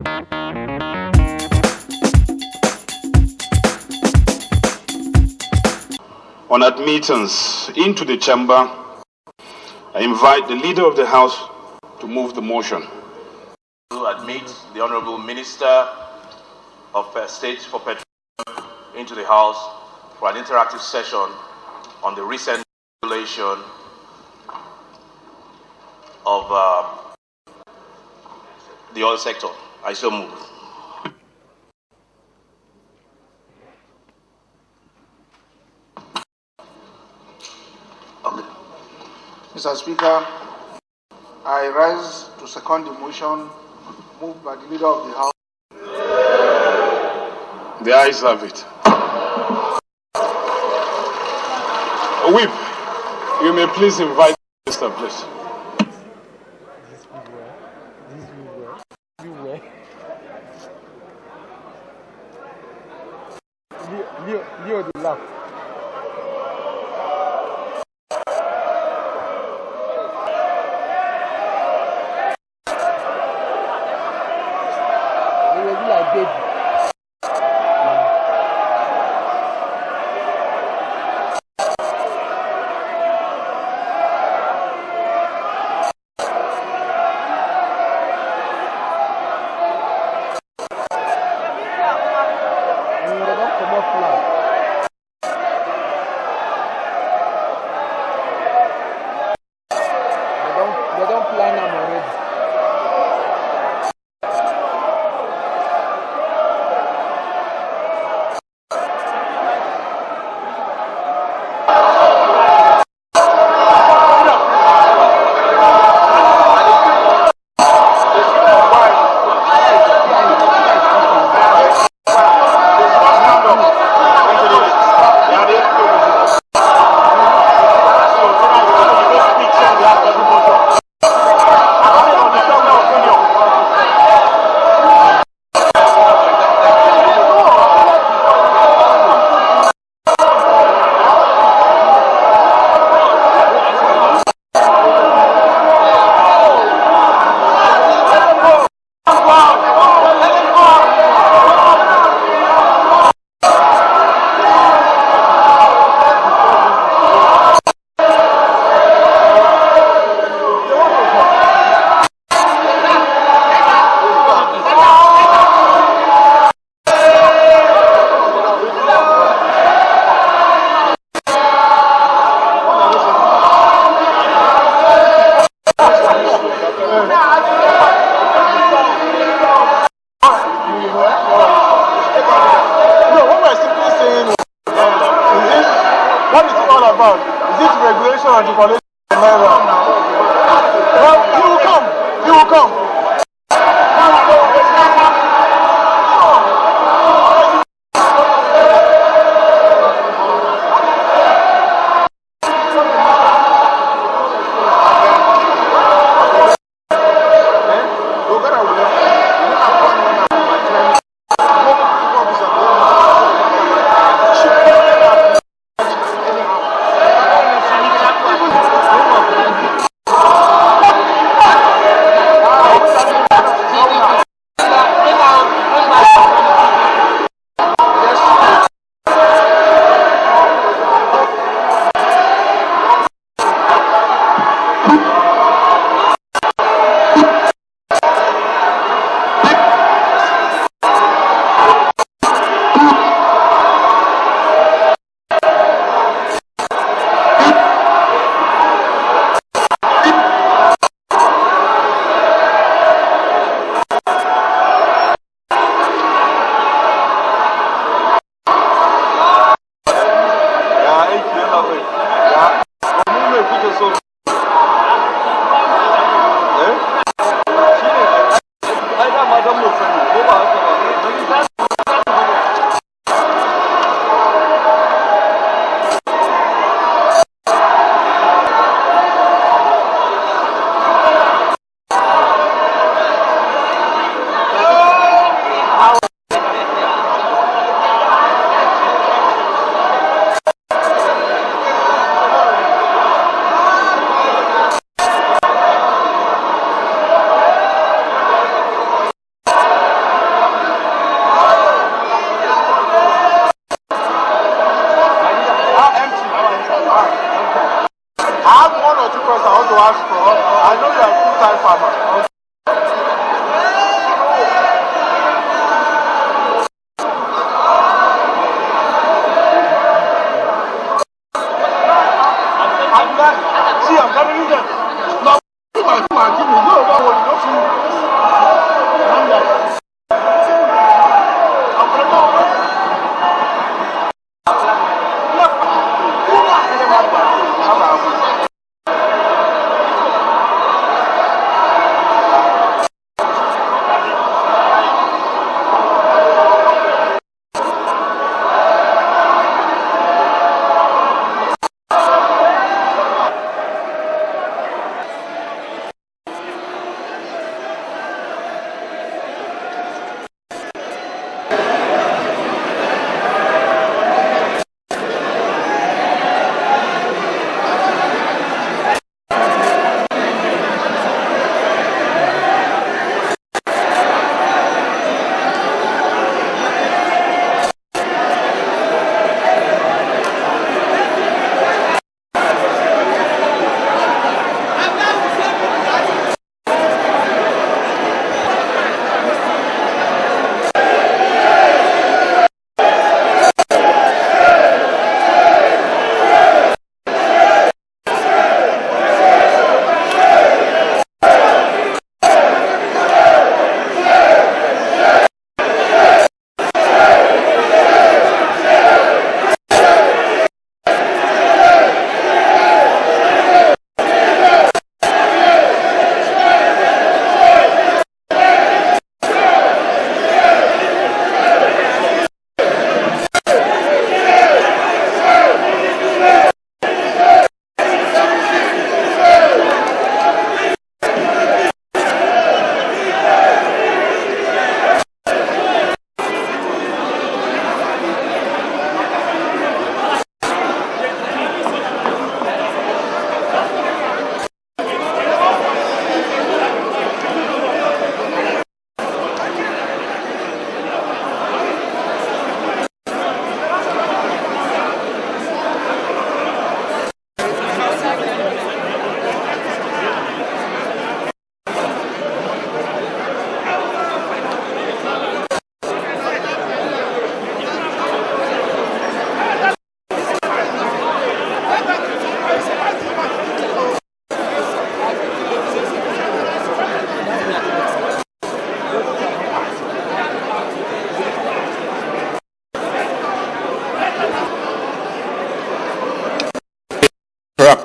On admittance into the chamber, I invite the Leader of the House to move the motion. To admit the Honorable Minister of State for Petroleum into the House for an interactive session on the recent regulation of the oil sector. I so move. Okay. Mr. Speaker, I rise to second the motion moved by the Leader of the House. The ayes have it. Whip, you may please invite the minister, please. Leo the laugh. They will be like baby. They don't come off flat. They don't plan them already. What is it all about? Is it regulation and devaluation? Well, you will come. You will come.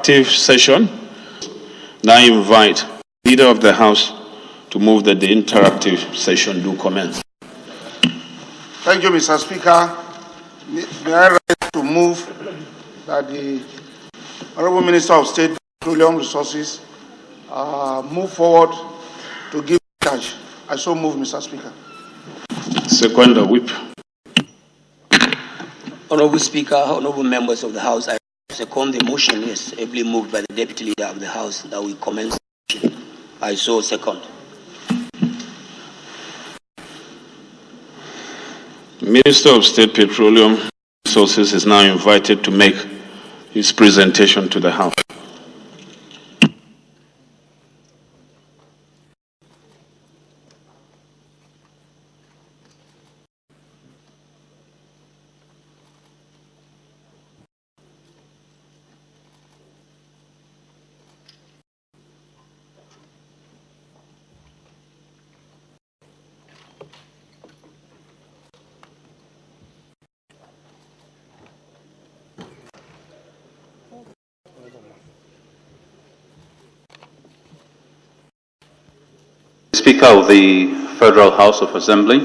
interactive session. Now I invite the Leader of the House to move that the interactive session do commence. Thank you, Mr. Speaker. May I rise to move that the Honorable Minister of State Petroleum Resources move forward to give charge. I so move, Mr. Speaker. Second, whip. Honorable Speaker, honorable members of the House, I second the motion, yes, ably moved by the Deputy Leader of the House that we commence. I so second. Minister of State Petroleum Resources is now invited to make his presentation to the House. Speaker of the Federal House of Assembly,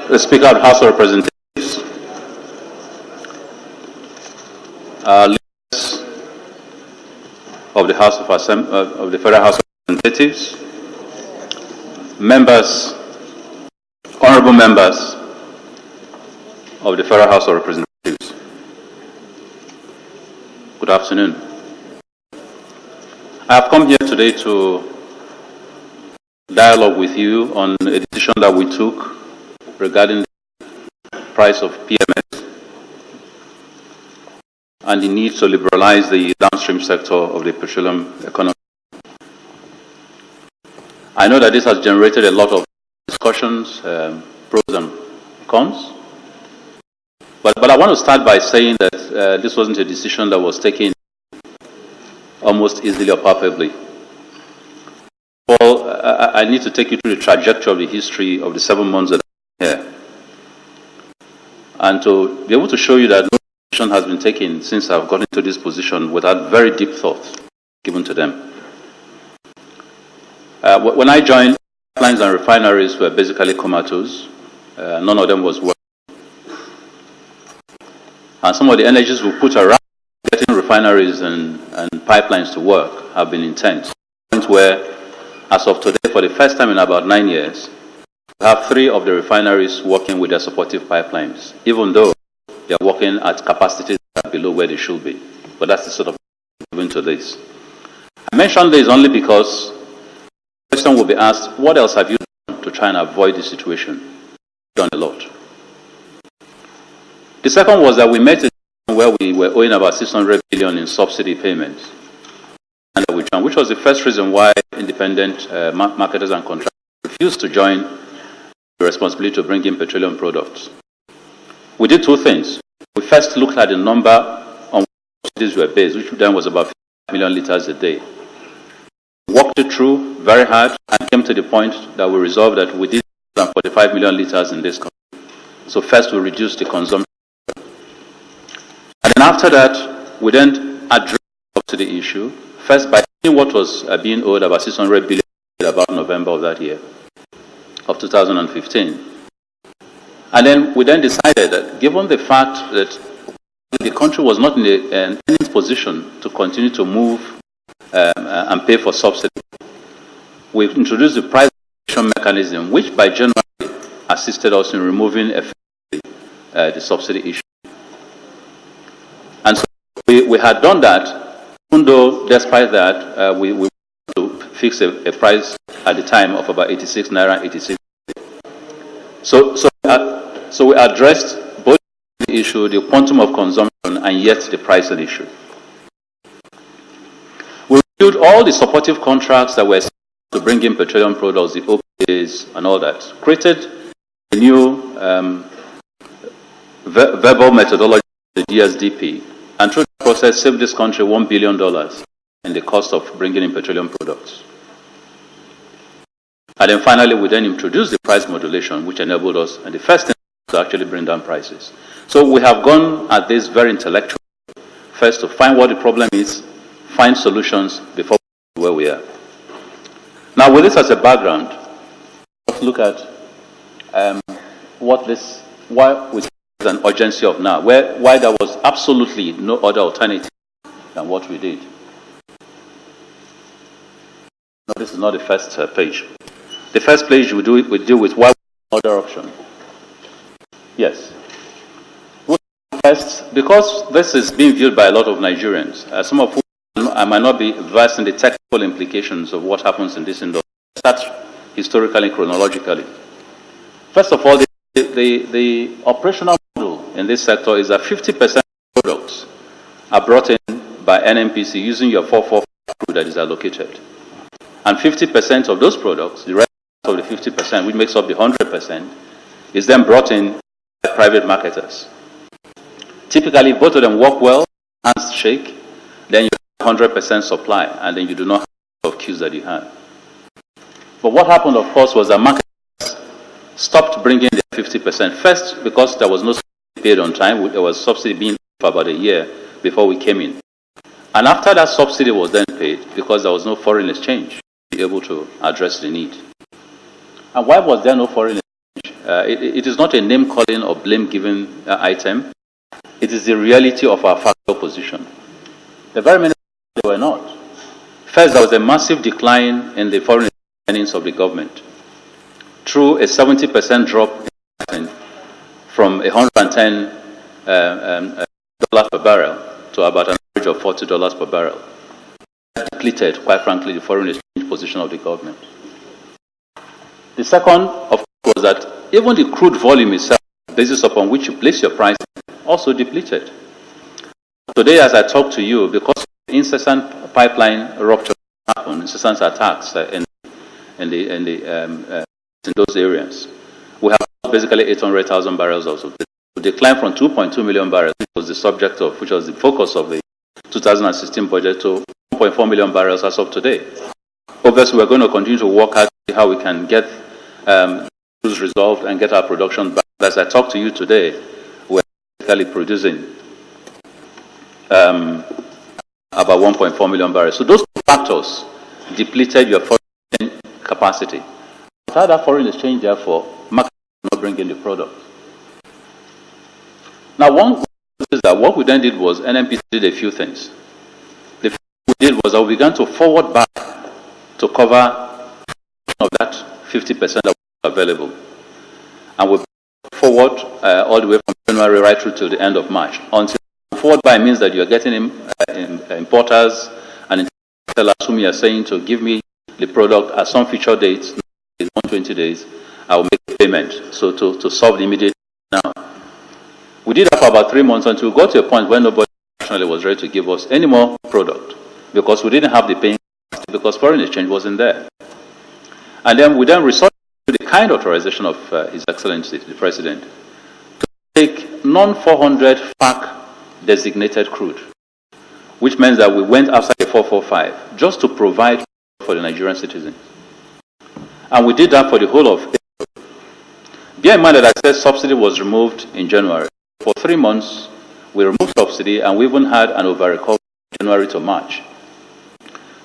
the Speaker of the House of Representatives, leaders of the House of the Federal House of Representatives, members, honorable members of the Federal House of Representatives. Good afternoon. I have come here today to dialogue with you on a decision that we took regarding the price of PMS and the need to liberalize the downstream sector of the petroleum economy. I know that this has generated a lot of discussions, pros and cons, but I want to start by saying that this wasn't a decision that was taken almost easily or palpably. Well, I need to take you through the trajectory of the history of the 7 months that I'm here, and to be able to show you that no decision has been taken since I've gotten into this position without very deep thought given to them. When I joined, pipelines and refineries were basically comatose. None of them was working. And some of the energies we put around getting refineries and pipelines to work have been intense. Where, as of today, for the first time in about 9 years, we have 3 of the refineries working with their supportive pipelines, even though they are working at capacities that are below where they should be. But that's the sort of given to this. I mention this only because the question will be asked, what else have you done to try and avoid this situation? You've done a lot. The second was that we made a where we were owing about 600 billion in subsidy payments, and which was the first reason why independent marketers and contractors refused to join the responsibility to bring in petroleum products. We did 2 things. We first looked at the number on which subsidies were based, which then was about 5 million liters a day. We walked it through very hard and came to the point that we resolved that we did 45 million liters in this country. So first we reduced the consumption. And then after that, we then addressed to the issue, first by seeing what was being owed, about 600 billion, about November of that year, of 2015. And then we then decided that given the fact that the country was not in any position to continue to move and pay for subsidy, we introduced the price mechanism, which by January assisted us in removing effectively the subsidy issue. And so we had done that, even though despite that, we wanted to fix a price at the time of about 86 naira, 86. So we addressed both the issue, the quantum of consumption, and yet the pricing issue. We reviewed all the supportive contracts that were to bring in petroleum products, the OPAs and all that, created a new verbal methodology, the DSDP, and through the process saved this country $1 billion in the cost of bringing in petroleum products. And then finally, we then introduced the price modulation, which enabled us, and the first thing to actually bring down prices. So we have gone at this very intellectual. First, to find what the problem is, find solutions before where we are. Now, with this as a background, let's look at why we see an urgency of now, why there was absolutely no other alternative than what we did. No, this is not the first page. The first page we deal with why other option. Yes. First, because this is being viewed by a lot of Nigerians, some of whom I might not be versed in the technical implications of what happens in this industry. Start historically, chronologically. First of all, the operational model in this sector is that 50% of products are brought in by NNPC using your 445 crude that is allocated. And 50% of those products, the rest of the 50%, which makes up the 100%, is then brought in by private marketers. Typically, both of them work well, hands shake, then you have 100% supply, and then you do not have the queues that you had. But what happened, of course, was that marketers stopped bringing their 50%. First, because there was no subsidy paid on time. There was subsidy being for about a year before we came in. And after that subsidy was then paid, because there was no foreign exchange, to be able to address the need. And why was there no foreign exchange? It is not a name-calling or blame-giving item. It is the reality of our factual position. The very many they were not. First, there was a massive decline in the foreign earnings of the government through a 70% drop in from $110 per barrel to about an average of $40 per barrel. That depleted, quite frankly, the foreign exchange position of the government. The second, of course, was that even the crude volume itself, the basis upon which you place your price, also depleted. Today, as I talk to you, because incessant pipeline rupture happen, incessant attacks in those areas, we have basically 800,000 barrels also. We declined from 2.2 million barrels, which was the subject of, which was the focus of the 2016 budget, to 1.4 million barrels as of today. Obviously, we're going to continue to work out how we can get issues resolved and get our production back. As I talk to you today, we're basically producing about 1.4 million barrels. So those two factors depleted your foreign capacity. Without that foreign exchange, therefore, market will not bring in the product. Now, one is that what we then did was NNPC did a few things. The first thing we did was that we began to forward back to cover of that 50% that was available. And we forward all the way from January right through to the end of March. Until forward buy means that you are getting importers and sellers whom you are saying to give me the product at some future dates, 120 days, I will make the payment. So to solve the immediate now. We did that for about 3 months until we got to a point where nobody actually was ready to give us any more product because we didn't have the paying because foreign exchange wasn't there. And then we resorted to the kind authorization of His Excellency, the President, to take non-400 FAC designated crude, which means that we went outside the 445 just to provide for the Nigerian citizens. And we did that for the whole of April. Bear in mind that I said subsidy was removed in January. For 3 months, we removed subsidy and we even had an over-recovery January to March.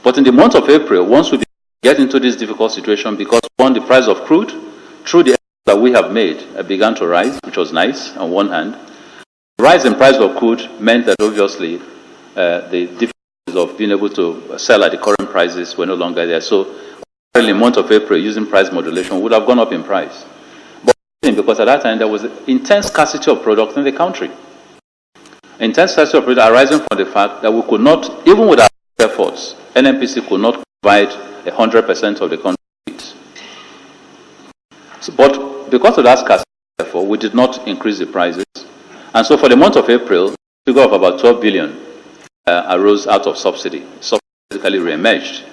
But in the month of April, once we get into this difficult situation, because one, the price of crude, through the efforts that we have made, began to rise, which was nice on one hand. The rise in price of crude meant that obviously the difficulties of being able to sell at the current prices were no longer there. So in the month of April, using price modulation would have gone up in price. But because at that time there was intense scarcity of product in the country. Intense scarcity of product arising from the fact that we could not, even with our efforts, NNPC could not provide 100% of the country's needs. So, but because of that scarcity, therefore, we did not increase the prices. And so for the month of April, a figure of about 12 billion arose out of subsidy. Subsidy basically re-emerged.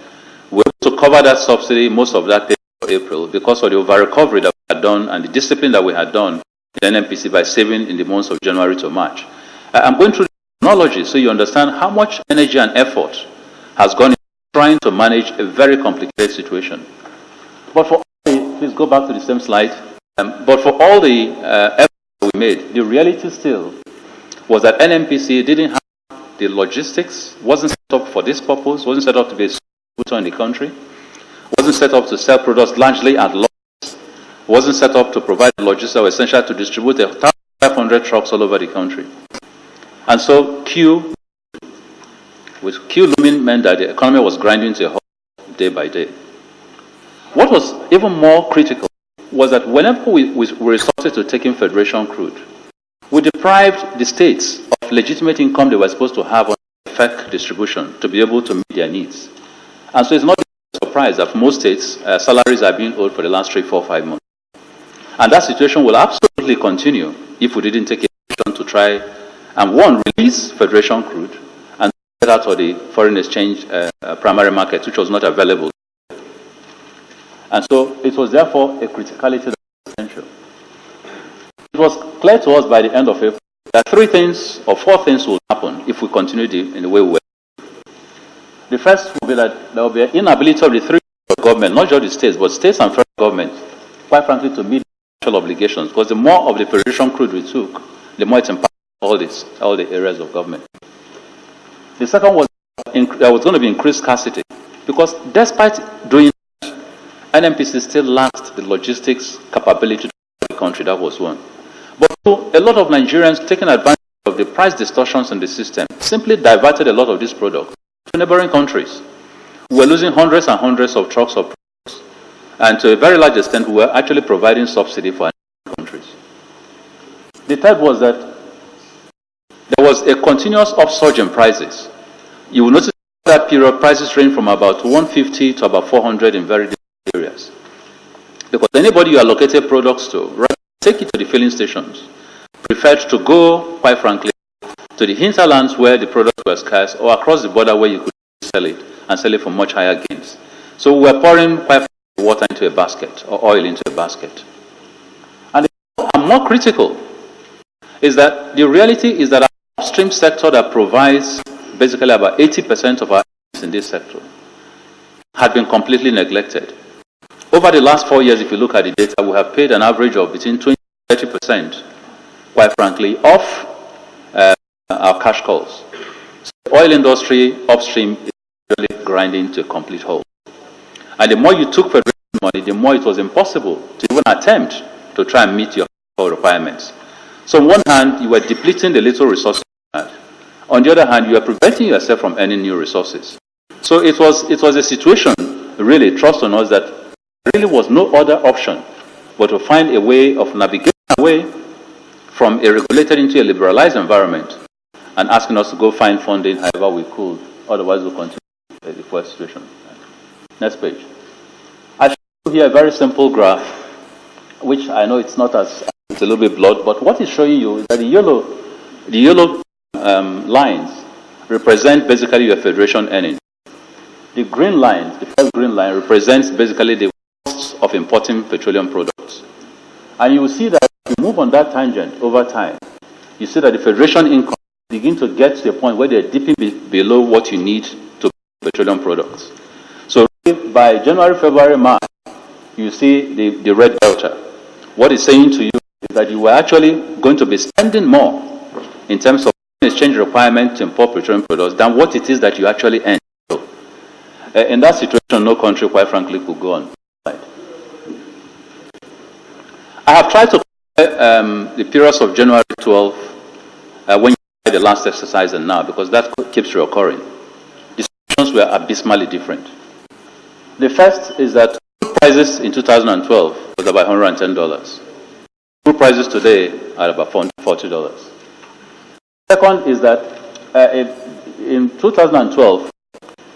We were able to cover that subsidy, most of that for April, because of the over-recovery that we had done and the discipline that we had done in NNPC by saving in the months of January to March. I'm going through the chronology so you understand how much energy and effort has gone into trying to manage a very complicated situation. But for all please go back to the same slide. But for all the efforts we made, the reality still was that NNPC didn't have the logistics wasn't set up for this purpose, wasn't set up to be a distributor in the country, wasn't set up to sell products largely at loss, wasn't set up to provide the logistics that were essential to distribute 1,500 trucks all over the country. And so queue looming meant that the economy was grinding to a halt day by day. What was even more critical was that whenever we resorted to taking Federation crude, we deprived the states of legitimate income they were supposed to have on FEC distribution to be able to meet their needs. And so it's not a surprise that most states, salaries are being owed for the last 3, 4, 5 months. And that situation will absolutely continue if we didn't take action to try and, one, release Federation crude and get out of the foreign exchange primary market, which was not available. And so it was therefore a criticality that was essential. It was clear to us by the end of April that 3 things or 4 things will happen if we continue in the way we were. The first will be that there will be an inability of the 3 government, not just the states, but states and federal government, quite frankly, to meet financial obligations, because the more of the Federation crude we took, the more it impacted all the areas of government. The second was there was going to be increased scarcity, because despite doing that, NNPC still lacked the logistics capability to the country. That was one. But a lot of Nigerians taking advantage of the price distortions in the system simply diverted a lot of these products to neighboring countries. We were losing hundreds and hundreds of trucks of products, and to a very large extent, we were actually providing subsidy for countries. The third was that there was a continuous upsurge in prices. You will notice that period prices range from about 150 to about 400 in very different areas. Because anybody you allocated products to, right, take it to the filling stations, preferred to go, quite frankly, to the hinterlands where the products were scarce, or across the border where you could sell it, and sell it for much higher gains. So we were pouring quite frankly water into a basket, or oil into a basket. And more critical is that the reality is that our upstream sector that provides basically about 80% of our needs in this sector had been completely neglected. Over the last 4 years, if you look at the data, we have paid an average of between 20 and 30%, quite frankly, of our cash calls. So the oil industry upstream is really grinding to a complete halt. And the more you took federation money, the more it was impossible to even attempt to try and meet your requirements. So on one hand, you were depleting the little resources you had. On the other hand, you were preventing yourself from earning new resources. So it was a situation, really, trust on us, that there really was no other option but to find a way of navigating away from a regulated into a liberalized environment and asking us to go find funding however we could. Otherwise, we'll continue the poor situation. Next page. I show you here a very simple graph, which I know it's not as, it's a little bit blurred, but what it's showing you is that the yellow lines represent basically your federation earnings. The green line, the first green line, represents basically the costs of importing petroleum products. And you will see that if you move on that tangent over time, you see that the federation income begin to get to a point where they're dipping below what you need to buy petroleum products. So by January, February, March, you see the red delta. What it's saying to you is that you were actually going to be spending more in terms of exchange requirement to import petroleum products than what it is that you actually earn. So, in that situation, no country, quite frankly, could go on. I have tried to compare the periods of January 12, when you did the last exercise and now, because that keeps reoccurring. The situations were abysmally different. The first is that crude prices in 2012 was about $110. Crude prices today are about $40. Second is that in 2012,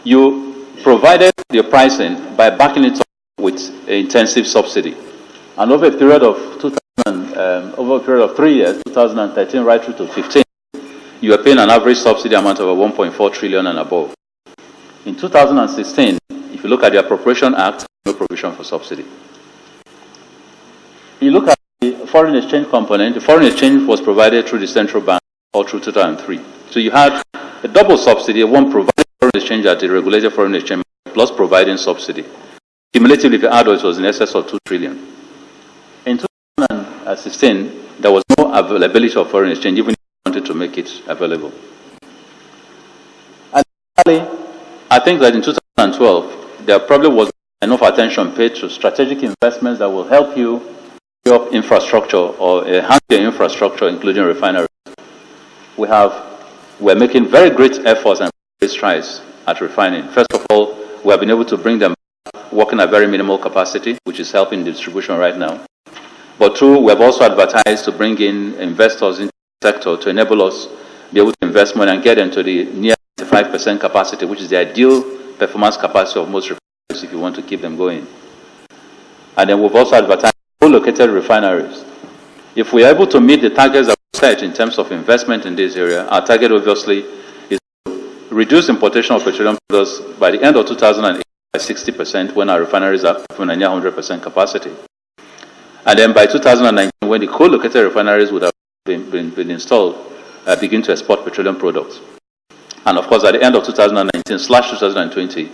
you provided your pricing by backing it up with intensive subsidy. And over a period of 3 years, 2013 right through to 15, you are paying an average subsidy amount of 1.4 trillion and above. In 2016, if you look at the Appropriation Act, no provision for subsidy. You look at the foreign exchange component, the foreign exchange was provided through the central bank all through 2003. So you had a double subsidy, one providing foreign exchange at the regulated foreign exchange plus providing subsidy. Cumulatively, if you add it was in excess of 2 trillion. In 2016, there was no availability of foreign exchange, even if you wanted to make it available. Finally, I think that in 2012, there probably was enough attention paid to strategic investments that will help you build up infrastructure or enhance your infrastructure, including refineries. We're making very great efforts and great strides at refining. First of all, we have been able to bring them working at very minimal capacity, which is helping distribution right now. But two, we have also advertised to bring in investors into the sector to enable us be able to invest money and get into the near 95% capacity, which is the ideal performance capacity of most refineries if you want to keep them going. And then we've also advertised co-located refineries. If we are able to meet the targets that we set in terms of investment in this area, our target obviously is to reduce importation of petroleum products by the end of 2008 by 60% when our refineries are at near 100% capacity. And then by 2019, when the co-located refineries would have been installed, begin to export petroleum products. And of course, at the end of 2019/2020,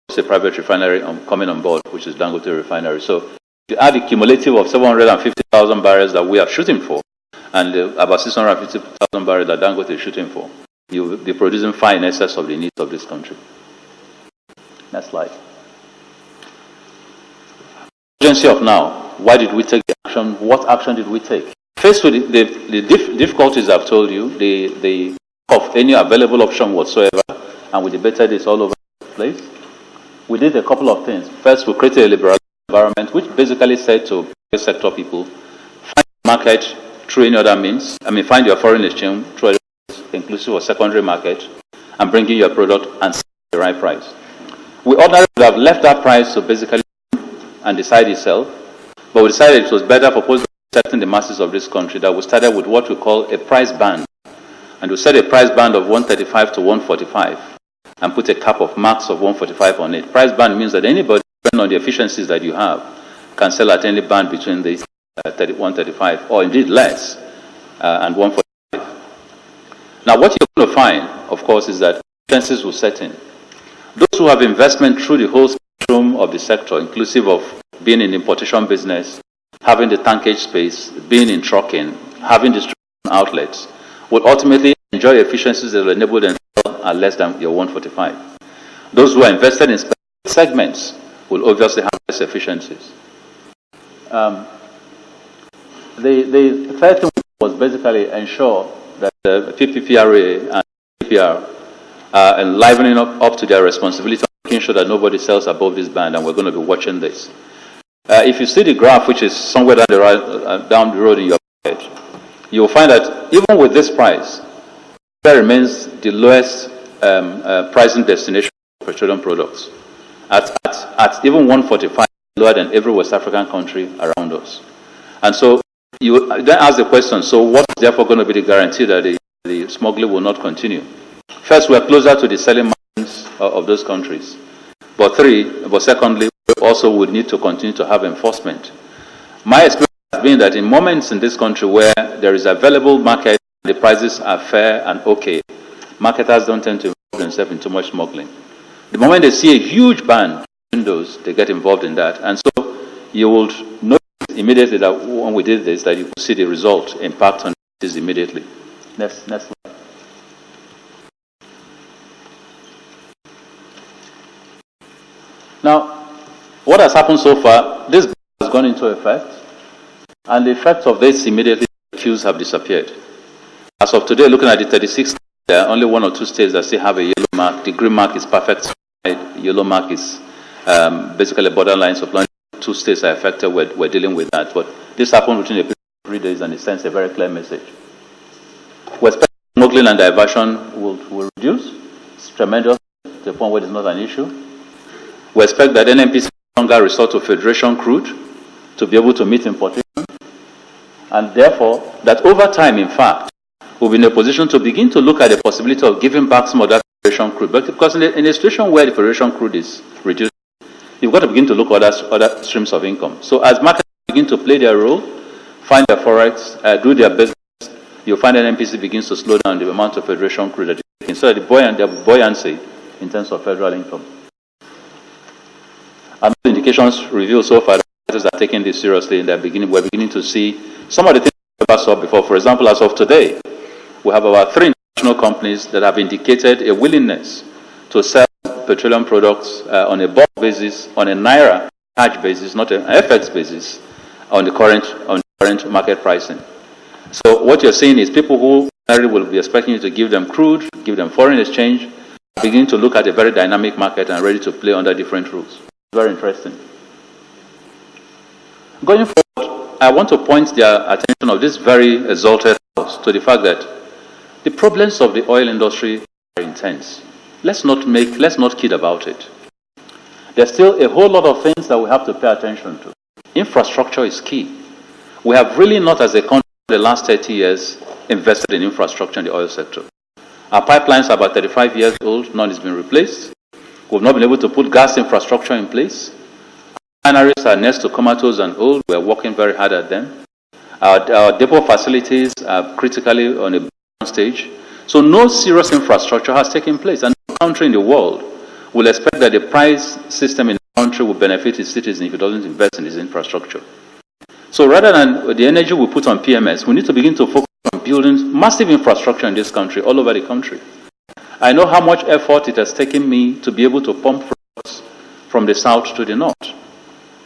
there's a private refinery coming on board, which is Dangote Refinery. So you add the cumulative of 750,000 barrels that we are shooting for, and about 650,000 barrels that Dangote is shooting for, you will be producing far in excess of the needs of this country. Next slide. Urgency of now. Why did we take the action? What action did we take? Faced with the difficulties I've told you, the of any available option whatsoever, and we debated this all over the place, we did a couple of things. First, we created a liberal environment, which basically said to private sector people, find the market through any other means. Find your foreign exchange through inclusive of secondary market, and bring in your product and sell the right price. We ordinarily would have left that price to basically and decide itself, but we decided it was better for protecting the masses of this country that we started with what we call a price band. And we set a price band of 135 to 145 and put a cap of max of 145 on it. Price band means that anybody, depending on the efficiencies that you have, can sell at any band between the 135 or indeed less and 145. Now what you're going to find, of course, is that efficiencies will set in. Those who have investment through the whole spectrum of the sector, inclusive of being in the importation business, having the tankage space, being in trucking, having distribution outlets, will ultimately enjoy efficiencies that will enable them to sell at less than your 145. Those who are invested in specific segments will obviously have less efficiencies. The third thing was basically ensure that the PPPRA and PPR are enlivening up to their responsibility, making sure that nobody sells above this band, and we're going to be watching this. If you see the graph, which is somewhere down the road in your pocket, you'll find that even with this price, it remains the lowest pricing destination for petroleum products. At even 145, lower than every West African country around us. And so you then ask the question, so what is therefore going to be the guarantee that the smuggling will not continue? First, we're closer to the selling margins of those countries. But secondly, we also would need to continue to have enforcement. My experience has been that in moments in this country where there is available market, the prices are fair and okay, marketers don't tend to involve themselves in too much smuggling. The moment they see a huge ban in those, they get involved in that. And so you will notice immediately that when we did this, that you could see the result impact on this immediately. Next slide. Now, what has happened so far, this ban has gone into effect, and the effects of this immediately, queues have disappeared. As of today, looking at the 36 states, there are only 1 or 2 states that still have a yellow mark. The green mark is perfect. The yellow mark is basically borderline supply. 2 states are affected. We're dealing with that. But this happened within a period of 3 days, and it sends a very clear message. We expect smuggling and diversion will reduce. It's tremendous to the point where it's not an issue. We expect that NNPC will no longer resort to Federation crude to be able to meet importation. And therefore, that over time, in fact, we'll be in a position to begin to look at the possibility of giving back some of that Federation crude. But because in a situation where the Federation crude is reduced, you've got to begin to look at other streams of income. So as markets begin to play their role, find their forex, do their business, you'll find that NPC begins to slow down the amount of Federation crude that you're taking. So the buoyancy in terms of federal income. And the indications revealed so far that marketers are taking this seriously, and we're beginning to see some of the things we never saw before. For example, as of today, we have about 3 international companies that have indicated a willingness to sell petroleum products on a bulk basis, on a Naira charge basis, not an FX basis, on the current market pricing. So what you're saying is people who will be expecting you to give them crude, give them foreign exchange, begin to look at a very dynamic market and ready to play under different rules. Very interesting. Going forward, I want to point their attention of this very exalted house to the fact that the problems of the oil industry are intense. Let's not kid about it. There's still a whole lot of things that we have to pay attention to. Infrastructure is key. We have really not, as a country, in the last 30 years, invested in infrastructure in the oil sector. Our pipelines are about 35 years old, none has been replaced. We've not been able to put gas infrastructure in place. Refineries are next to comatose and old. We're working very hard at them. Our depot facilities are critically on a down stage. So no serious infrastructure has taken place. And no country in the world will expect that the price system in the country will benefit its citizens if it doesn't invest in its infrastructure. So rather than the energy we put on PMS, we need to begin to focus on building massive infrastructure in this country, all over the country. I know how much effort it has taken me to be able to pump products from the south to the north,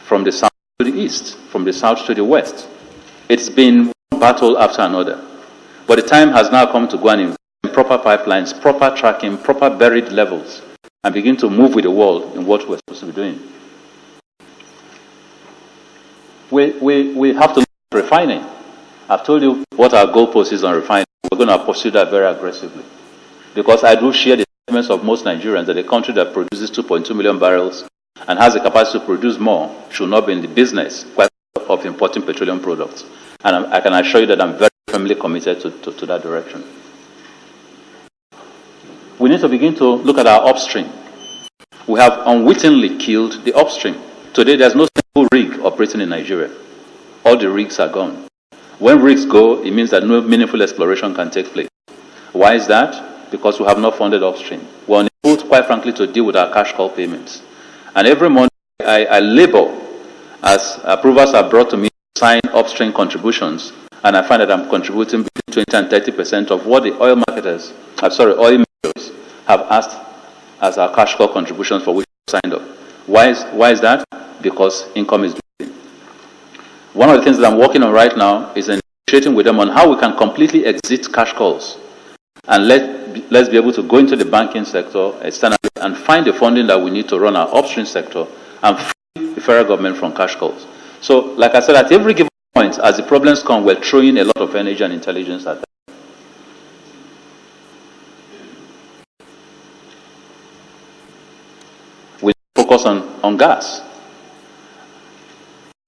from the south to the east, from the south to the west. It's been one battle after another. But the time has now come to go and invest in proper pipelines, proper tracking, proper buried levels, and begin to move with the world in what we're supposed to be doing. We have to look at refining. I've told you what our goalpost is on refining. We're going to pursue that very aggressively. Because I do share the sentiments of most Nigerians that a country that produces 2.2 million barrels and has the capacity to produce more should not be in the business of importing petroleum products. And I can assure you that I'm very firmly committed to that direction. We need to begin to look at our upstream. We have unwittingly killed the upstream. Today, there's no single rig operating in Nigeria. All the rigs are gone. When rigs go, it means that no meaningful exploration can take place. Why is that? Because we have not funded upstream. We're unable, quite frankly, to deal with our cash call payments. And every month, I labor as approvals are brought to me to sign upstream contributions, and I find that I'm contributing between 20 and 30% of what the oil marketers, oil majors have asked as our cash call contributions for which we signed up. Why is that? Because income is building. One of the things that I'm working on right now is negotiating with them on how we can completely exit cash calls and let's be able to go into the banking sector externally and find the funding that we need to run our upstream sector and free the federal government from cash calls. So, like I said, at every given point, as the problems come, we're throwing a lot of energy and intelligence at them. We focus on gas.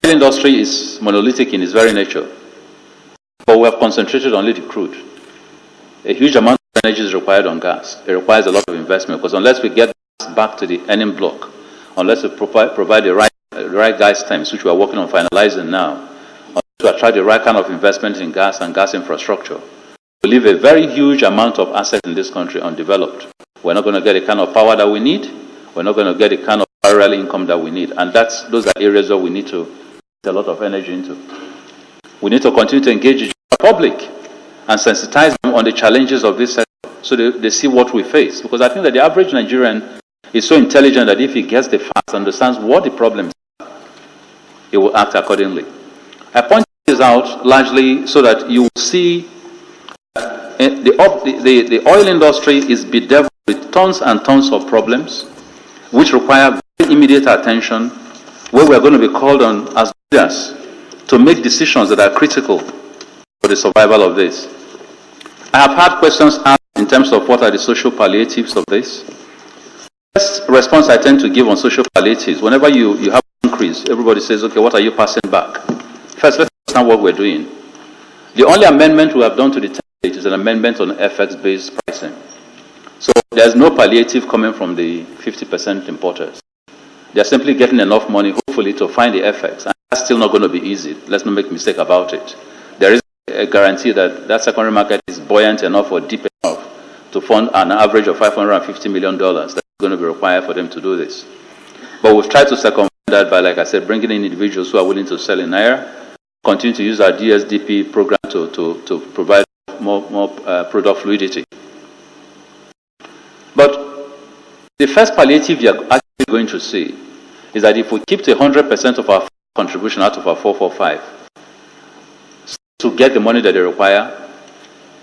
The industry is monolithic in its very nature, but we have concentrated only the crude. A huge amount of energy is required on gas. It requires a lot of investment because unless we get gas back to the earning block, unless we provide the right gas terms, which we are working on finalizing now, to attract the right kind of investment in gas and gas infrastructure, we leave a very huge amount of assets in this country undeveloped. We're not going to get the kind of power that we need. We're not going to get the kind of parallel income that we need. And those are areas where we need to put a lot of energy into. We need to continue to engage the public and sensitize them on the challenges of this sector so they see what we face. Because I think that the average Nigerian is so intelligent that if he gets the facts, understands what the problems are, he will act accordingly. I point this out largely so that you will see the oil industry is bedeviled with tons and tons of problems which require very immediate attention, where we are going to be called on as leaders to make decisions that are critical for the survival of this. I have had questions asked in terms of what are the social palliatives of this. First response I tend to give on social palliatives, whenever you have an increase, everybody says, okay, what are you passing back? First, let's understand what we're doing. The only amendment we have done to the template is an amendment on FX-based pricing. So there's no palliative coming from the 50% importers. They're simply getting enough money, hopefully, to find the FX. And that's still not going to be easy. Let's not make a mistake about it. There is a guarantee that that secondary market is buoyant enough or deep enough to fund an average of $550 million that's going to be required for them to do this. But we've tried to circumvent that by, like I said, bringing in individuals who are willing to sell in Naira, continue to use our DSDP program to provide more product fluidity. But The first palliative you're actually going to see is that if we keep to 100% of our contribution out of our 445 to get the money that they require,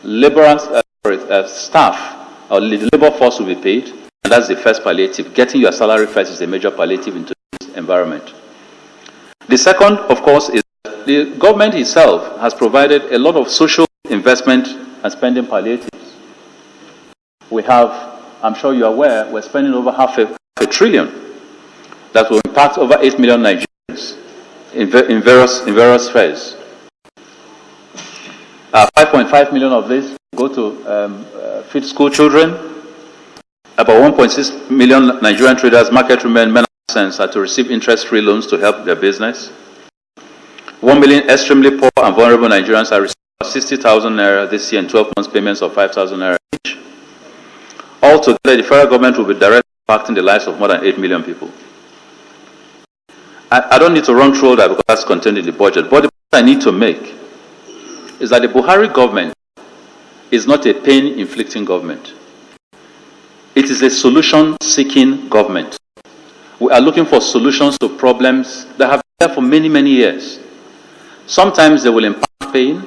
laborers, staff, or the labor force will be paid, and that's the first palliative. Getting your salary first is a major palliative into this environment. The second, of course, is the government itself has provided a lot of social investment and spending palliatives. We have, I'm sure you're aware, we're spending over half a trillion that will impact over 8 million Nigerians in various spheres. 5.5 million of this go to feed school children. About 1.6 million Nigerian traders, market women, men and are to receive interest-free loans to help their business. 1 million extremely poor and vulnerable Nigerians are receiving 60,000 naira this year in 12 months payments of 5,000 naira each. Altogether, the federal government will be directly impacting the lives of more than 8 million people. I don't need to run through all that because that's contained in the budget. But the point I need to make is that the Buhari government is not a pain-inflicting government. It is a solution-seeking government. We are looking for solutions to problems that have been there for many, many years. Sometimes they will impact pain,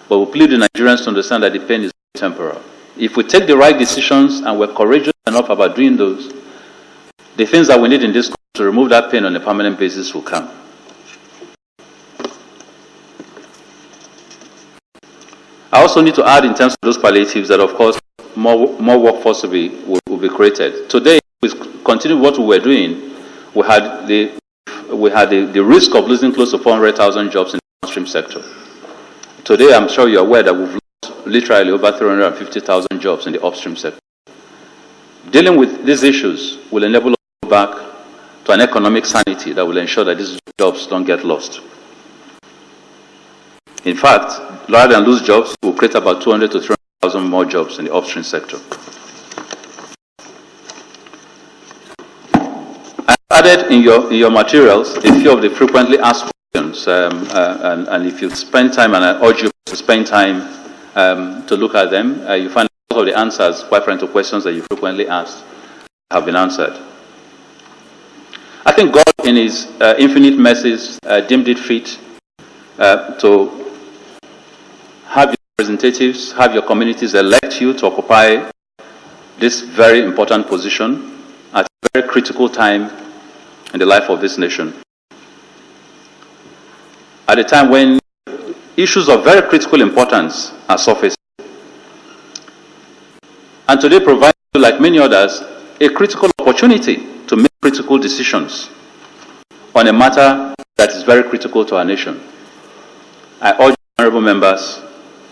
but we plead the Nigerians to understand that the pain is temporal. If we take the right decisions and we're courageous enough about doing those, the things that we need in this country to remove that pain on a permanent basis will come. I also need to add in terms of those palliatives that, of course, more workforce will be created. Today, we continue what we were doing. We had the risk of losing close to 400,000 jobs in the downstream sector. Today, I'm sure you're aware that we've lost literally over 350,000 jobs in the upstream sector. Dealing with these issues will enable us to go back to an economic sanity that will ensure that these jobs don't get lost. In fact, rather than lose jobs, we'll create about 200 to 300,000 more jobs in the upstream sector. I added in your materials a few of the frequently asked questions, and if you spend time, and I urge you to spend time to look at them, you find most of the answers, quite frankly, to questions that you frequently asked have been answered. I think God, in His infinite mercies, deemed it fit to have your representatives, have your communities elect you to occupy this very important position at a very critical time in the life of this nation. At a time when issues of very critical importance are surfacing. And today provides you, like many others, a critical opportunity to make critical decisions on a matter that is very critical to our nation. I urge honorable members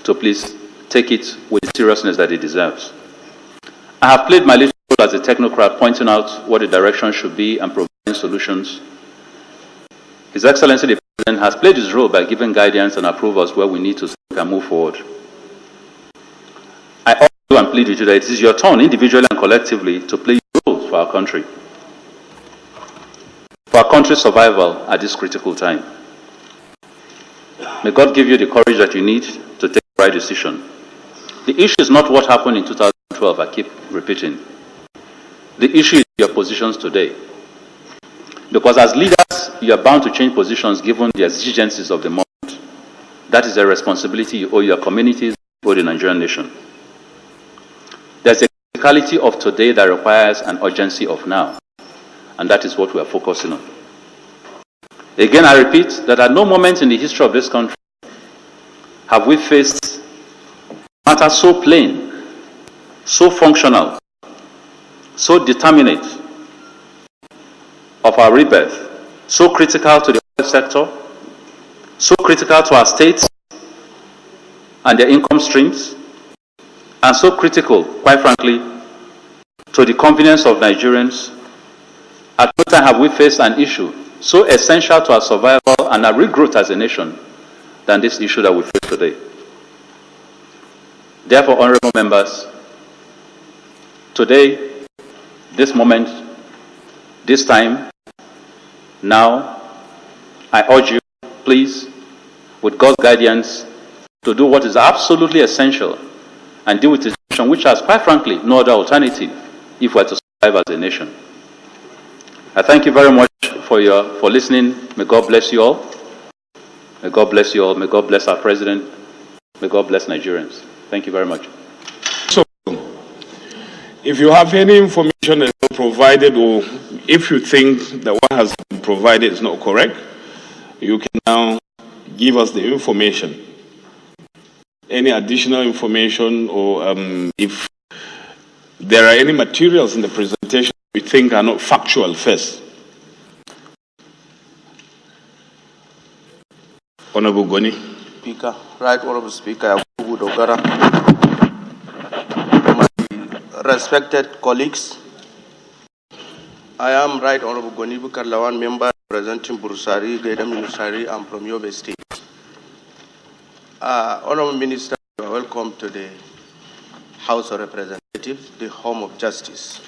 to please take it with the seriousness that it deserves. I have played my little role as a technocrat, pointing out what the direction should be and providing solutions. His Excellency the President has played his role by giving guidance and approvals where we need to so we can move forward. I urge you and plead with you that it is your turn, individually and collectively, to play your role for our country, for our country's survival at this critical time. May God give you the courage that you need to take the right decision. The issue is not what happened in 2012, I keep repeating. The issue is your positions today. Because as leaders, you are bound to change positions given the exigencies of the moment. That is a responsibility you owe your communities, you owe the Nigerian nation. There's a criticality of today that requires an urgency of now. And that is what we are focusing on. Again, I repeat that at no moment in the history of this country have we faced matters so plain, so functional, so determinate of our rebirth, so critical to the oil sector, so critical to our states and their income streams, and so critical, quite frankly, to the convenience of Nigerians. At no time have we faced an issue so essential to our survival and our regrowth as a nation than this issue that we face today. Therefore, honorable members, today, this moment, this time, now, I urge you, please, with God's guidance, to do what is absolutely essential and deal with a situation which has, quite frankly, no other alternative if we are to survive as a nation. I thank you very much for listening. May God bless you all. May God bless you all. May God bless our president. May God bless Nigerians. Thank you very much. So, if you have any information that's not provided, or if you think that what has been provided is not correct, you can now give us the information. Any additional information, or if there are any materials in the presentation we think are not factual first. Honorable Goni. Speaker, Right Honorable Speaker, Yakubu Dogara, my respected colleagues, I am Right Honorable Goni Bukarlawan, member representing Bursari, Gaidam Nusari, and from Yobe State. Honorable Minister, you are welcome to the House of Representatives, the home of justice.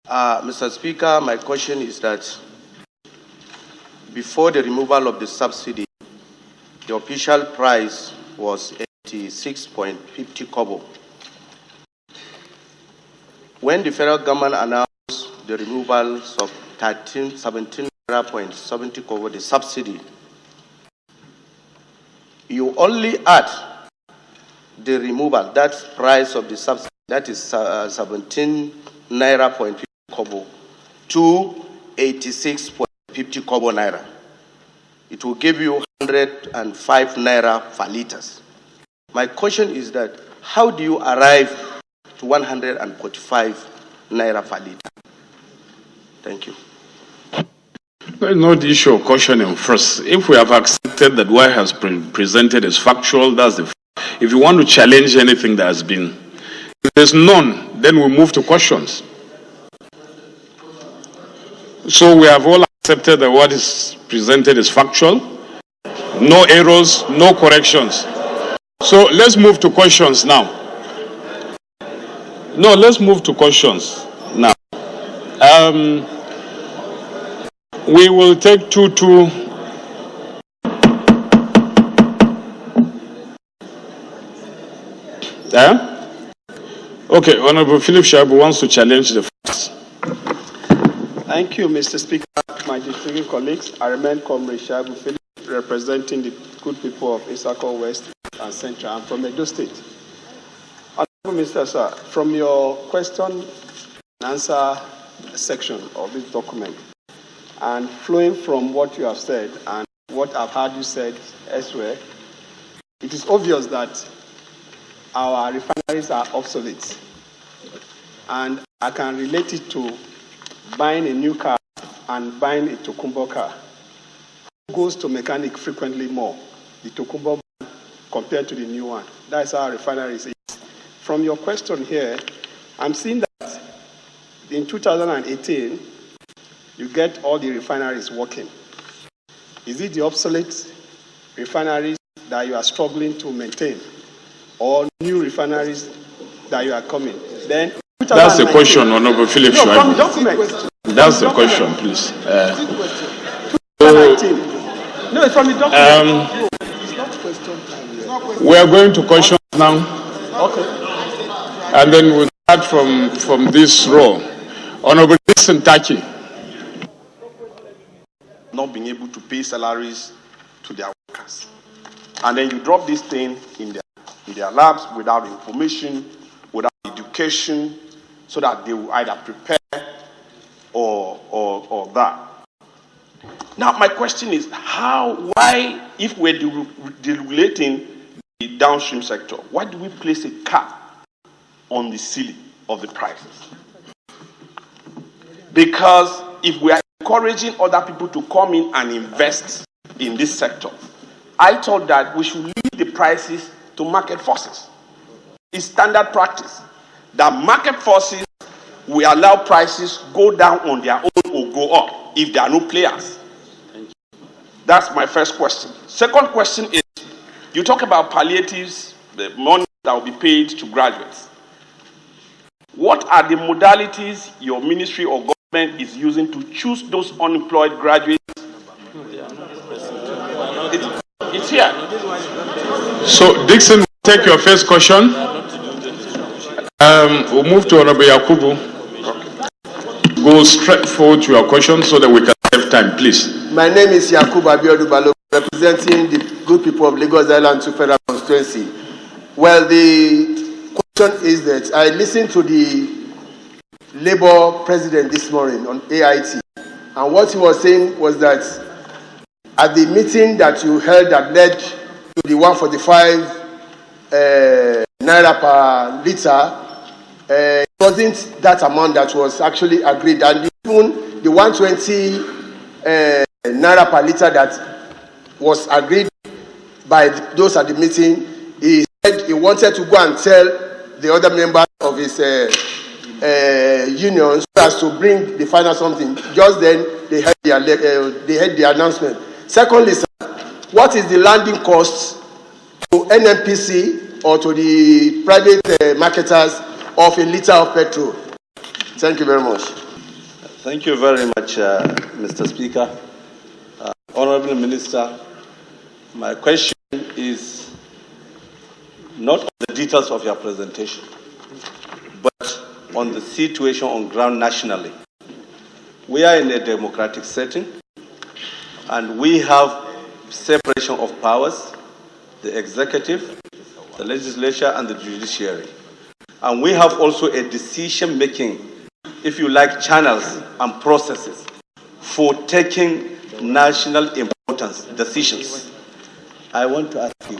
Mr. Speaker, my question is that before the removal of the subsidy, the official price was 86.50 kobo. When the federal government announced the removal of 17.70 kobo, the subsidy, you only add the removal, that price of the subsidy, that is 17 naira 50 kobo, to 86.50 kobo naira. It will give you 105 naira per liters. My question is that how do you arrive to 145 naira per liter? Thank you. There is no issue of cautioning first. If we have accepted that what has been presented is factual, that's the fact. If you want to challenge anything that has been, if there's none, then we move to questions. So we have all accepted that what is presented is factual, no errors, no corrections. So let's move to questions now. No, let's move to questions now. We will take two. Okay, Honorable Philip Shabu wants to challenge the facts. Thank you, Mr. Speaker. My distinguished colleagues, I remain Comrade Shabu Philip, representing the good people of Issaquah West and Central. I'm from Edo State. Honorable Mr. Sir, from your question and answer section of this document, and flowing from what you have said and what I've heard you said elsewhere, it is obvious that our refineries are obsolete. And I can relate it to buying a new car and buying a Tokumbo car. Who goes to mechanic frequently more, the Tokumbo compared to the new one? That's how refineries is. From your question here, I'm seeing that in 2018, you get all the refineries working. Is it the obsolete refineries that you are struggling to maintain, or new refineries that you are coming? Then that's the question, Honorable Philip No, from the Shuaibu. document. That's the question, please. 2019. No, it's from the document. It's not question time. We are going to questions now, Okay. and then we'll start from this row. Honorable Dixon Taki. Not being able to pay salaries to their workers. And then you drop this thing in their labs without information, without education, so that they will either prepare or that. Now, my question is, why, if we're deregulating the downstream sector, why do we place a cap on the ceiling of the prices? Because if we are encouraging other people to come in and invest in this sector, I thought that we should leave the prices to market forces. It's standard practice that market forces will allow prices go down on their own or go up if there are no players. That's my first question. Second question is, you talk about palliatives, the money that will be paid to graduates. What are the modalities your ministry or government is using to choose those unemployed graduates? It's here. So, Dixon, take your first question. We'll move to Honorable Yakubu. go straight forward to your question so that we can have time, please. My name is Yakub Abiodun Balo, representing the good people of Lagos Island to Federal Constituency. Well, the question is that I listened to the Labour president this morning on AIT, and what he was saying was that at the meeting that you held that led to the 145 naira per litre, it wasn't that amount that was actually agreed, and even the 120 naira per litre that was agreed by those at the meeting, he said he wanted to go and tell the other members of his union so as to bring the final something. Just then they had the announcement. Secondly, sir, what is the landing cost to NNPC or to the private marketers of a litre of petrol? Thank you very much. Thank you very much, Mr. Speaker. Honorable Minister, my question is not on the details of your presentation, but on the situation on ground nationally. We are in a democratic setting, and we have separation of powers, the executive, the legislature, and the judiciary. And we have also a decision-making, if you like, channels and processes for taking national importance decisions. I want to ask you,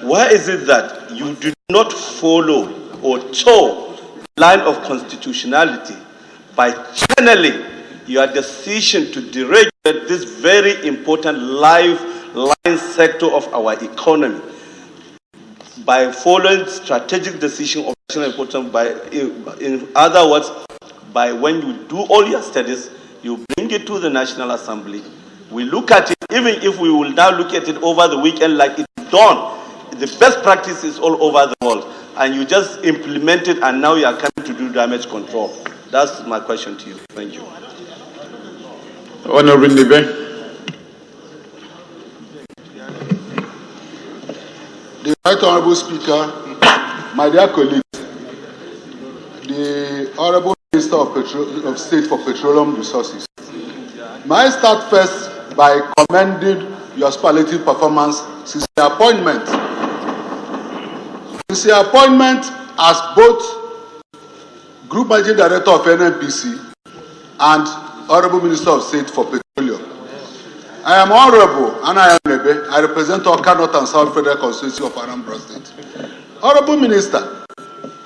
why is it that you do not follow or toe the line of constitutionality by channeling your decision to deregulate this very important lifeline sector of our economy by following strategic decision of national importance, by, in other words, by when you do all your studies, you bring it to the National Assembly, we look at it, even if we will now look at it over the weekend like it's done, the best practice is all over the world, and you just implement it and now you are coming to do damage control. That's my question to you. Thank you. Honorable Nibe. The Right Honorable Speaker, my dear colleagues, the Honorable Minister of State for Petroleum Resources, may I start first by commending your superlative performance since your appointment. Since your appointment as both Group Managing Director of NNPC and Honorable Minister of State for Petroleum. I am honorable, and I am Nebe. I represent Oka North and South Federal Constituency of Anambra State. Honorable Minister,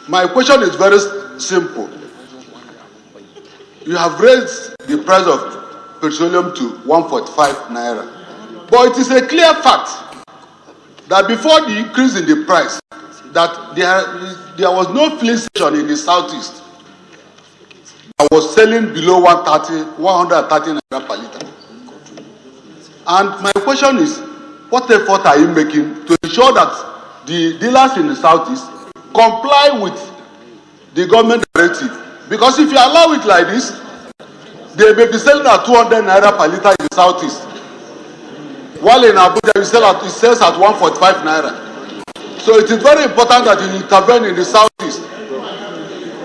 my question is very simple. You have raised the price of petroleum to 145 naira. But it is a clear fact that before the increase in the price, that there was no filling station in the southeast that was selling below 130 naira per litre. And my question is, what effort are you making to ensure that the dealers in the southeast comply with the government directive? Because if you allow it like this, they may be selling at 200 naira per litre in the southeast, while in Abuja it sells at 145 naira. So it is very important that you intervene in the southeast,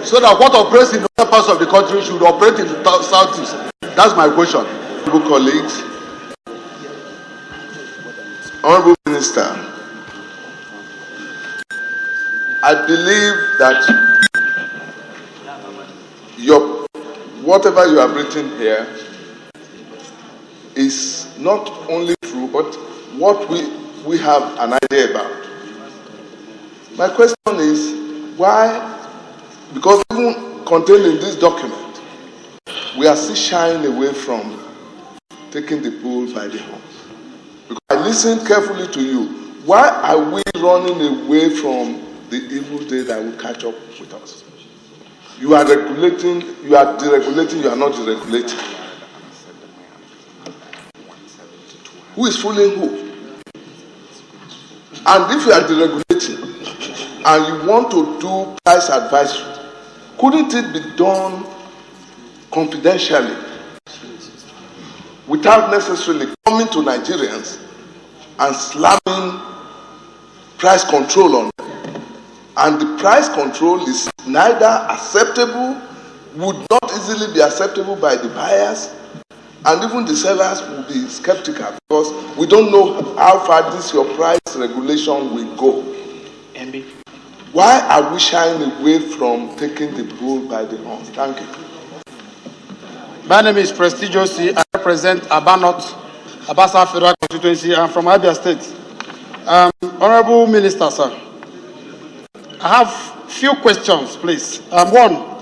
so that what operates in other parts of the country should operate in the southeast. That's my question. Honorable colleagues, Honorable Minister, I believe that whatever you have written here is not only true, but what we have an idea about. My question is, why? Because even contained in this document, we are still shying away from taking the bull by the horns. Because I listened carefully to you. Why are we running away from the evil day that will catch up with us? You are regulating, you are deregulating, you are not deregulating. Who is fooling who? And if you are deregulating and you want to do price advisory, couldn't it be done confidentially without necessarily coming to Nigerians and slamming price control on them? And the price control is neither acceptable would not easily be acceptable by the buyers, and even the sellers will be skeptical because we don't know how far this your price regulation will go. MB. Why are we shying away from taking the bull by the horns? Thank you. My name is Prestigious. I represent Abanot, Abasa Federal Constituency. I'm from Abia State. Honorable Minister, sir, I have few questions, please. One,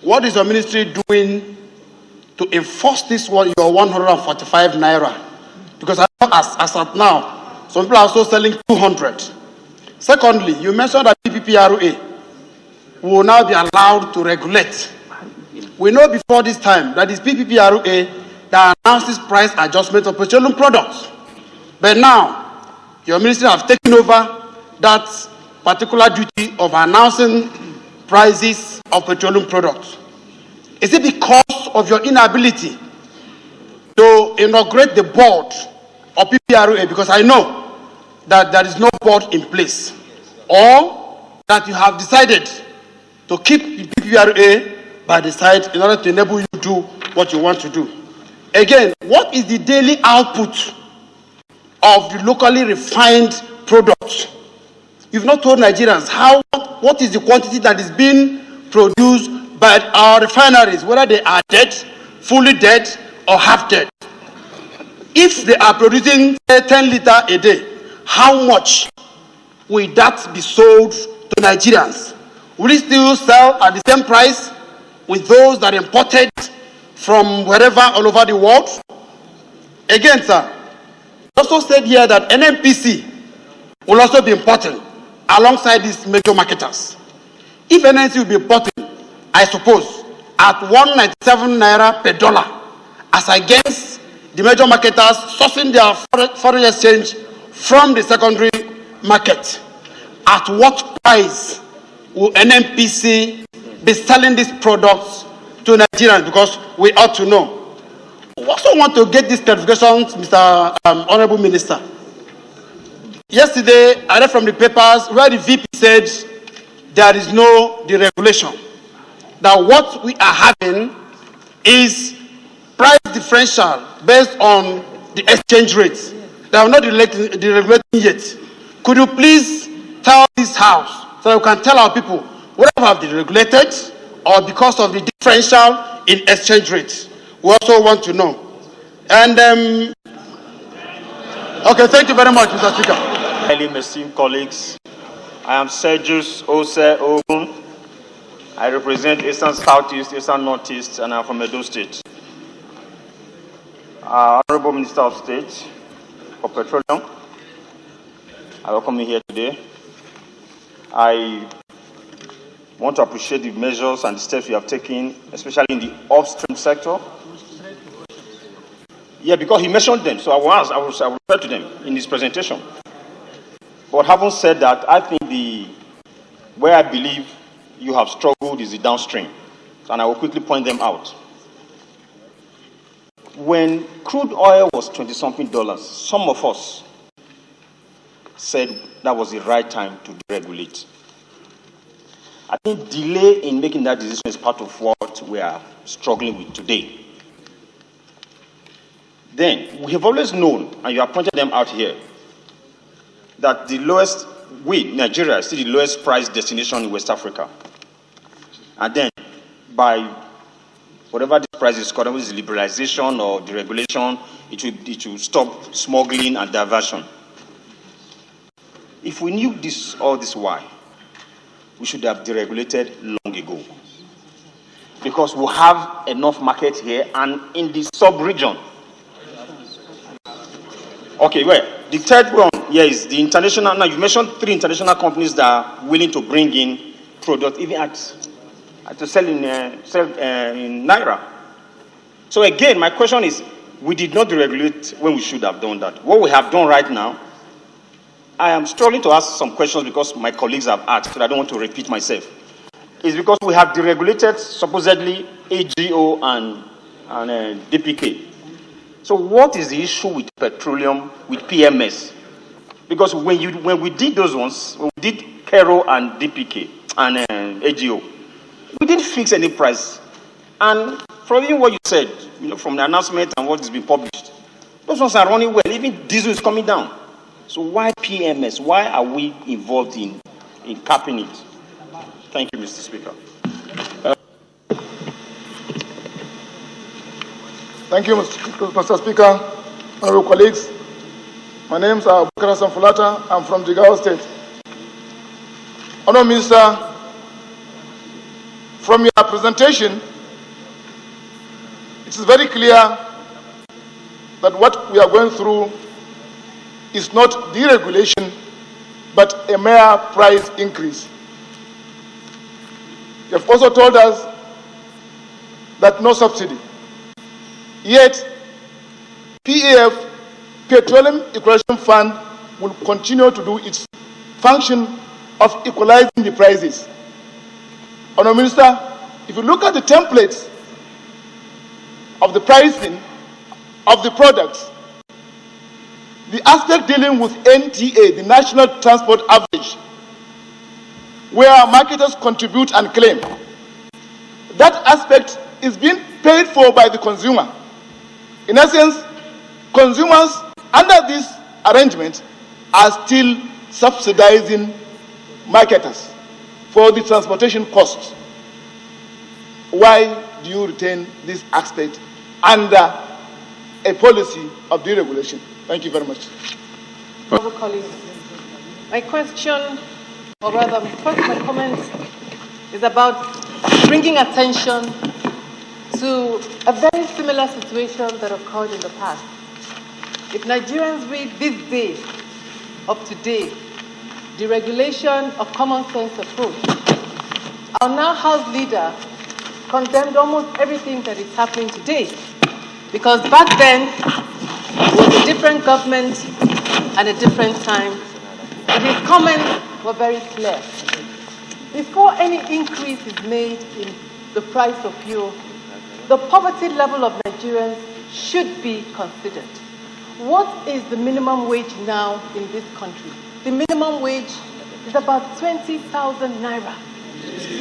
what is your ministry doing to enforce this one, your 145 naira? Because I know as at now, some people are also selling 200. Secondly, you mentioned that PPPRA will now be allowed to regulate. We know before this time that it's PPPRA that announces price adjustment of petroleum products. But now, your ministry have taken over that particular duty of announcing prices of petroleum products. Is it because of your inability to inaugurate the board of PPRA? Because I know that there is no board in place, or that you have decided to keep the PPRA by the side in order to enable you to do what you want to do. Again, what is the daily output of the locally refined products? You've not told Nigerians what is the quantity that is being produced by our refineries, whether they are dead, fully dead, or half dead. If they are producing 10 liters a day, how much will that be sold to Nigerians? Will it still sell at the same price with those that are imported from wherever all over the world? Again, sir, also said here that NNPC will also be important alongside these major marketers. If NNPC will be important, I suppose, at 197 naira per dollar, as against the major marketers sourcing their foreign exchange from the secondary market, at what price will NNPC be selling these products to Nigerians? Because we ought to know. We also want to get these clarifications, Mr. Honorable Minister. Yesterday, I read from the papers where the VP said there is no deregulation. That what we are having is price differential based on the exchange rates. They are not deregulating yet. Could you please tell this House so that we can tell our people whether we have deregulated or because of the differential in exchange rates? We also want to know. And okay, thank you very much, Mr. Speaker. Highly esteemed colleagues, I am Sergius Ose Ogun. I represent Eastern Southeast, Eastern Northeast, and I'm from Edo State. Honorable Minister of State for Petroleum, I welcome you here today. I want to appreciate the measures and the steps you have taken, especially in the upstream sector. Yeah, because he mentioned them, so I will refer to them in his presentation. But having said that, I think where I believe you have struggled is the downstream, and I will quickly point them out. When crude oil was $20-something, some of us said that was the right time to deregulate. I think delay in making that decision is part of what we are struggling with today. Then, we have always known, and you have pointed them out here, that Nigeria is still the lowest price destination in West Africa. And then, by whatever the price is called, whether it's liberalization or deregulation, it will stop smuggling and diversion. If we knew all this why, we should have deregulated long ago. Because we have enough market here and in the sub-region. Okay, well, the third one here is the international. Now, you mentioned 3 international companies that are willing to bring in product, even to sell in Naira. So again, my question is, we did not deregulate when we should have done that. What we have done right now, I am struggling to ask some questions because my colleagues have asked, so I don't want to repeat myself. It's because we have deregulated supposedly AGO and DPK. So what is the issue with petroleum, with PMS? Because when we did those ones, when we did KERO and DPK and AGO, we didn't fix any price. And from even what you said, from the announcement and what has been published, those ones are running well. Even diesel is coming down. So why PMS? Why are we involved in capping it? Thank you, Mr. Speaker. Thank you, Mr. Speaker. Honorable colleagues, my name is Abubakar Hassan Fulata. I'm from Jigawa State. Honorable Minister, from your presentation, it is very clear that what we are going through is not deregulation, but a mere price increase. You have also told us that no subsidy. Yet, PAF, Petroleum Equalization Fund, will continue to do its function of equalizing the prices. Honourable Minister, if you look at the templates of the pricing of the products, the aspect dealing with NTA, the National Transport Average, where marketers contribute and claim, that aspect is being paid for by the consumer. In essence, consumers under this arrangement are still subsidizing marketers for the transportation costs. Why do you retain this aspect under a policy of deregulation? Thank you very much. Colleagues, my question, or rather, my comment is about bringing attention to a very similar situation that occurred in the past. If Nigerians read this day, up to date, the regulation of common sense approach, our now House leader condemned almost everything that is happening today, because back then it was a different government and a different time, but his comments were very clear. Before any increase is made in the price of fuel, the poverty level of Nigerians should be considered. What is the minimum wage now in this country? The minimum wage is about 20,000 naira.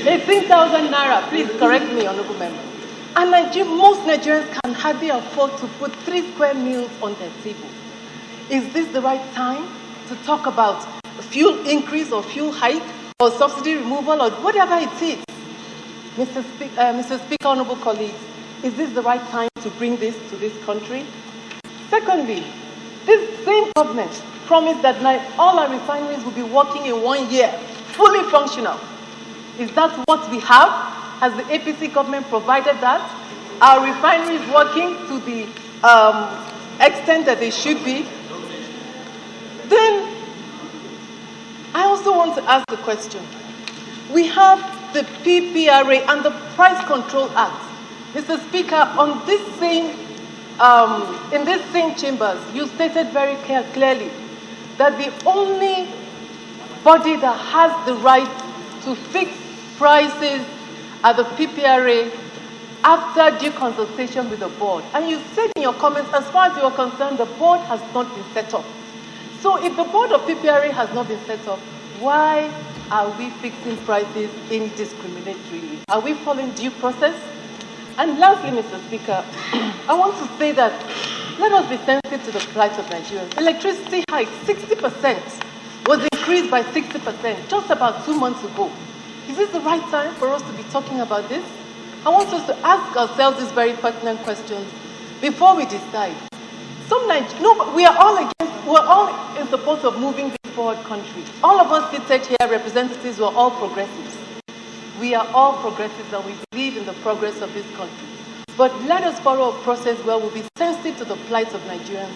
18,000 naira, please correct me, Honorable Member. And most Nigerians can hardly afford to put 3 square meals on their table. Is this the right time to talk about fuel increase or fuel hike or subsidy removal or whatever it is? Mr. Speaker, honorable colleagues, is this the right time to bring this to this country? Secondly, this same government promised that all our refineries will be working in 1 year, fully functional. Is that what we have? Has the APC government provided that? Are refineries working to the extent that they should be? Then, I also want to ask the question. We have the PPRA and the Price Control Act. Mr. Speaker, on this same, in this same chambers, you stated very clearly that the only body that has the right to fix prices are the PPRA after due consultation with the board. And you said in your comments, as far as you are concerned, the board has not been set up. So if the board of PPRA has not been set up, why are we fixing prices indiscriminately? Are we following due process? And lastly, Mr. Speaker, I want to say that let us be sensitive to the plight of Nigerians. Electricity hike, 60%, was increased by 60% just about 2 months ago. Is this the right time for us to be talking about this? I want us to ask ourselves these very pertinent questions before we decide. We are all in support of moving this forward country. All of us seated here, representatives, we're all progressives. We are all progressives and we believe in the progress of this country. But let us follow a process where we'll be sensitive to the plight of Nigerians.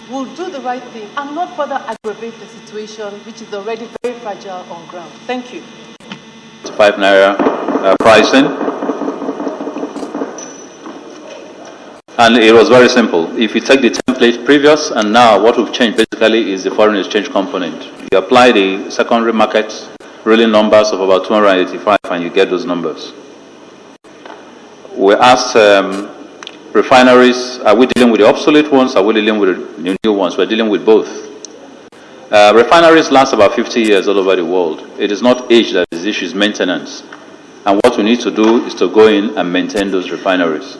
We'll do the right thing and not further aggravate the situation, which is already very fragile on ground. Thank you. 5 naira pricing. And it was very simple. If you take the template previous and now, what we've changed basically is the foreign exchange component. You apply the secondary market ruling numbers of about 285 and you get those numbers. We asked refineries, are we dealing with the obsolete ones? Are we dealing with the new ones? We're dealing with both. Refineries last about 50 years all over the world. It is not age that is the issue, it's maintenance. And what we need to do is to go in and maintain those refineries.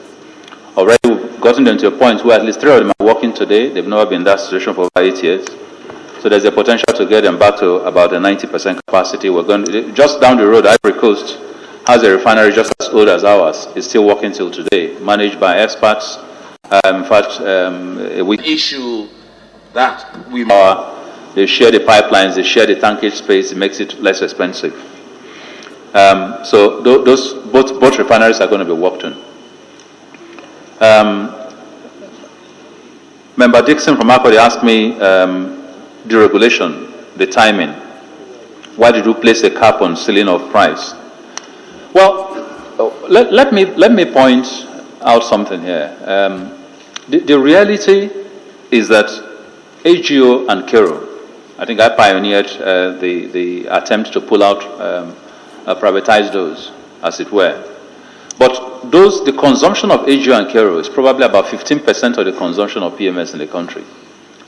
Already we've gotten them to a point where at least 3 of them are working today. They've never been in that situation for over 8 years. So there's a potential to get them back to about a 90% capacity. We're going to, just down the road, Ivory Coast has a refinery just as old as ours. It's still working till today, managed by experts. In fact, we issue that we they share the pipelines, they share the tankage space, it makes it less expensive. So those both refineries are going to be worked on. Member Dixon from Akodi asked me deregulation, the timing. Why did you place a cap on ceiling of price? Well, let me point out something here. The reality is that AGO and Kero, I think I pioneered the attempt to pull out, privatize those, as it were. But the consumption of AGO and Kero is probably about 15% of the consumption of PMS in the country.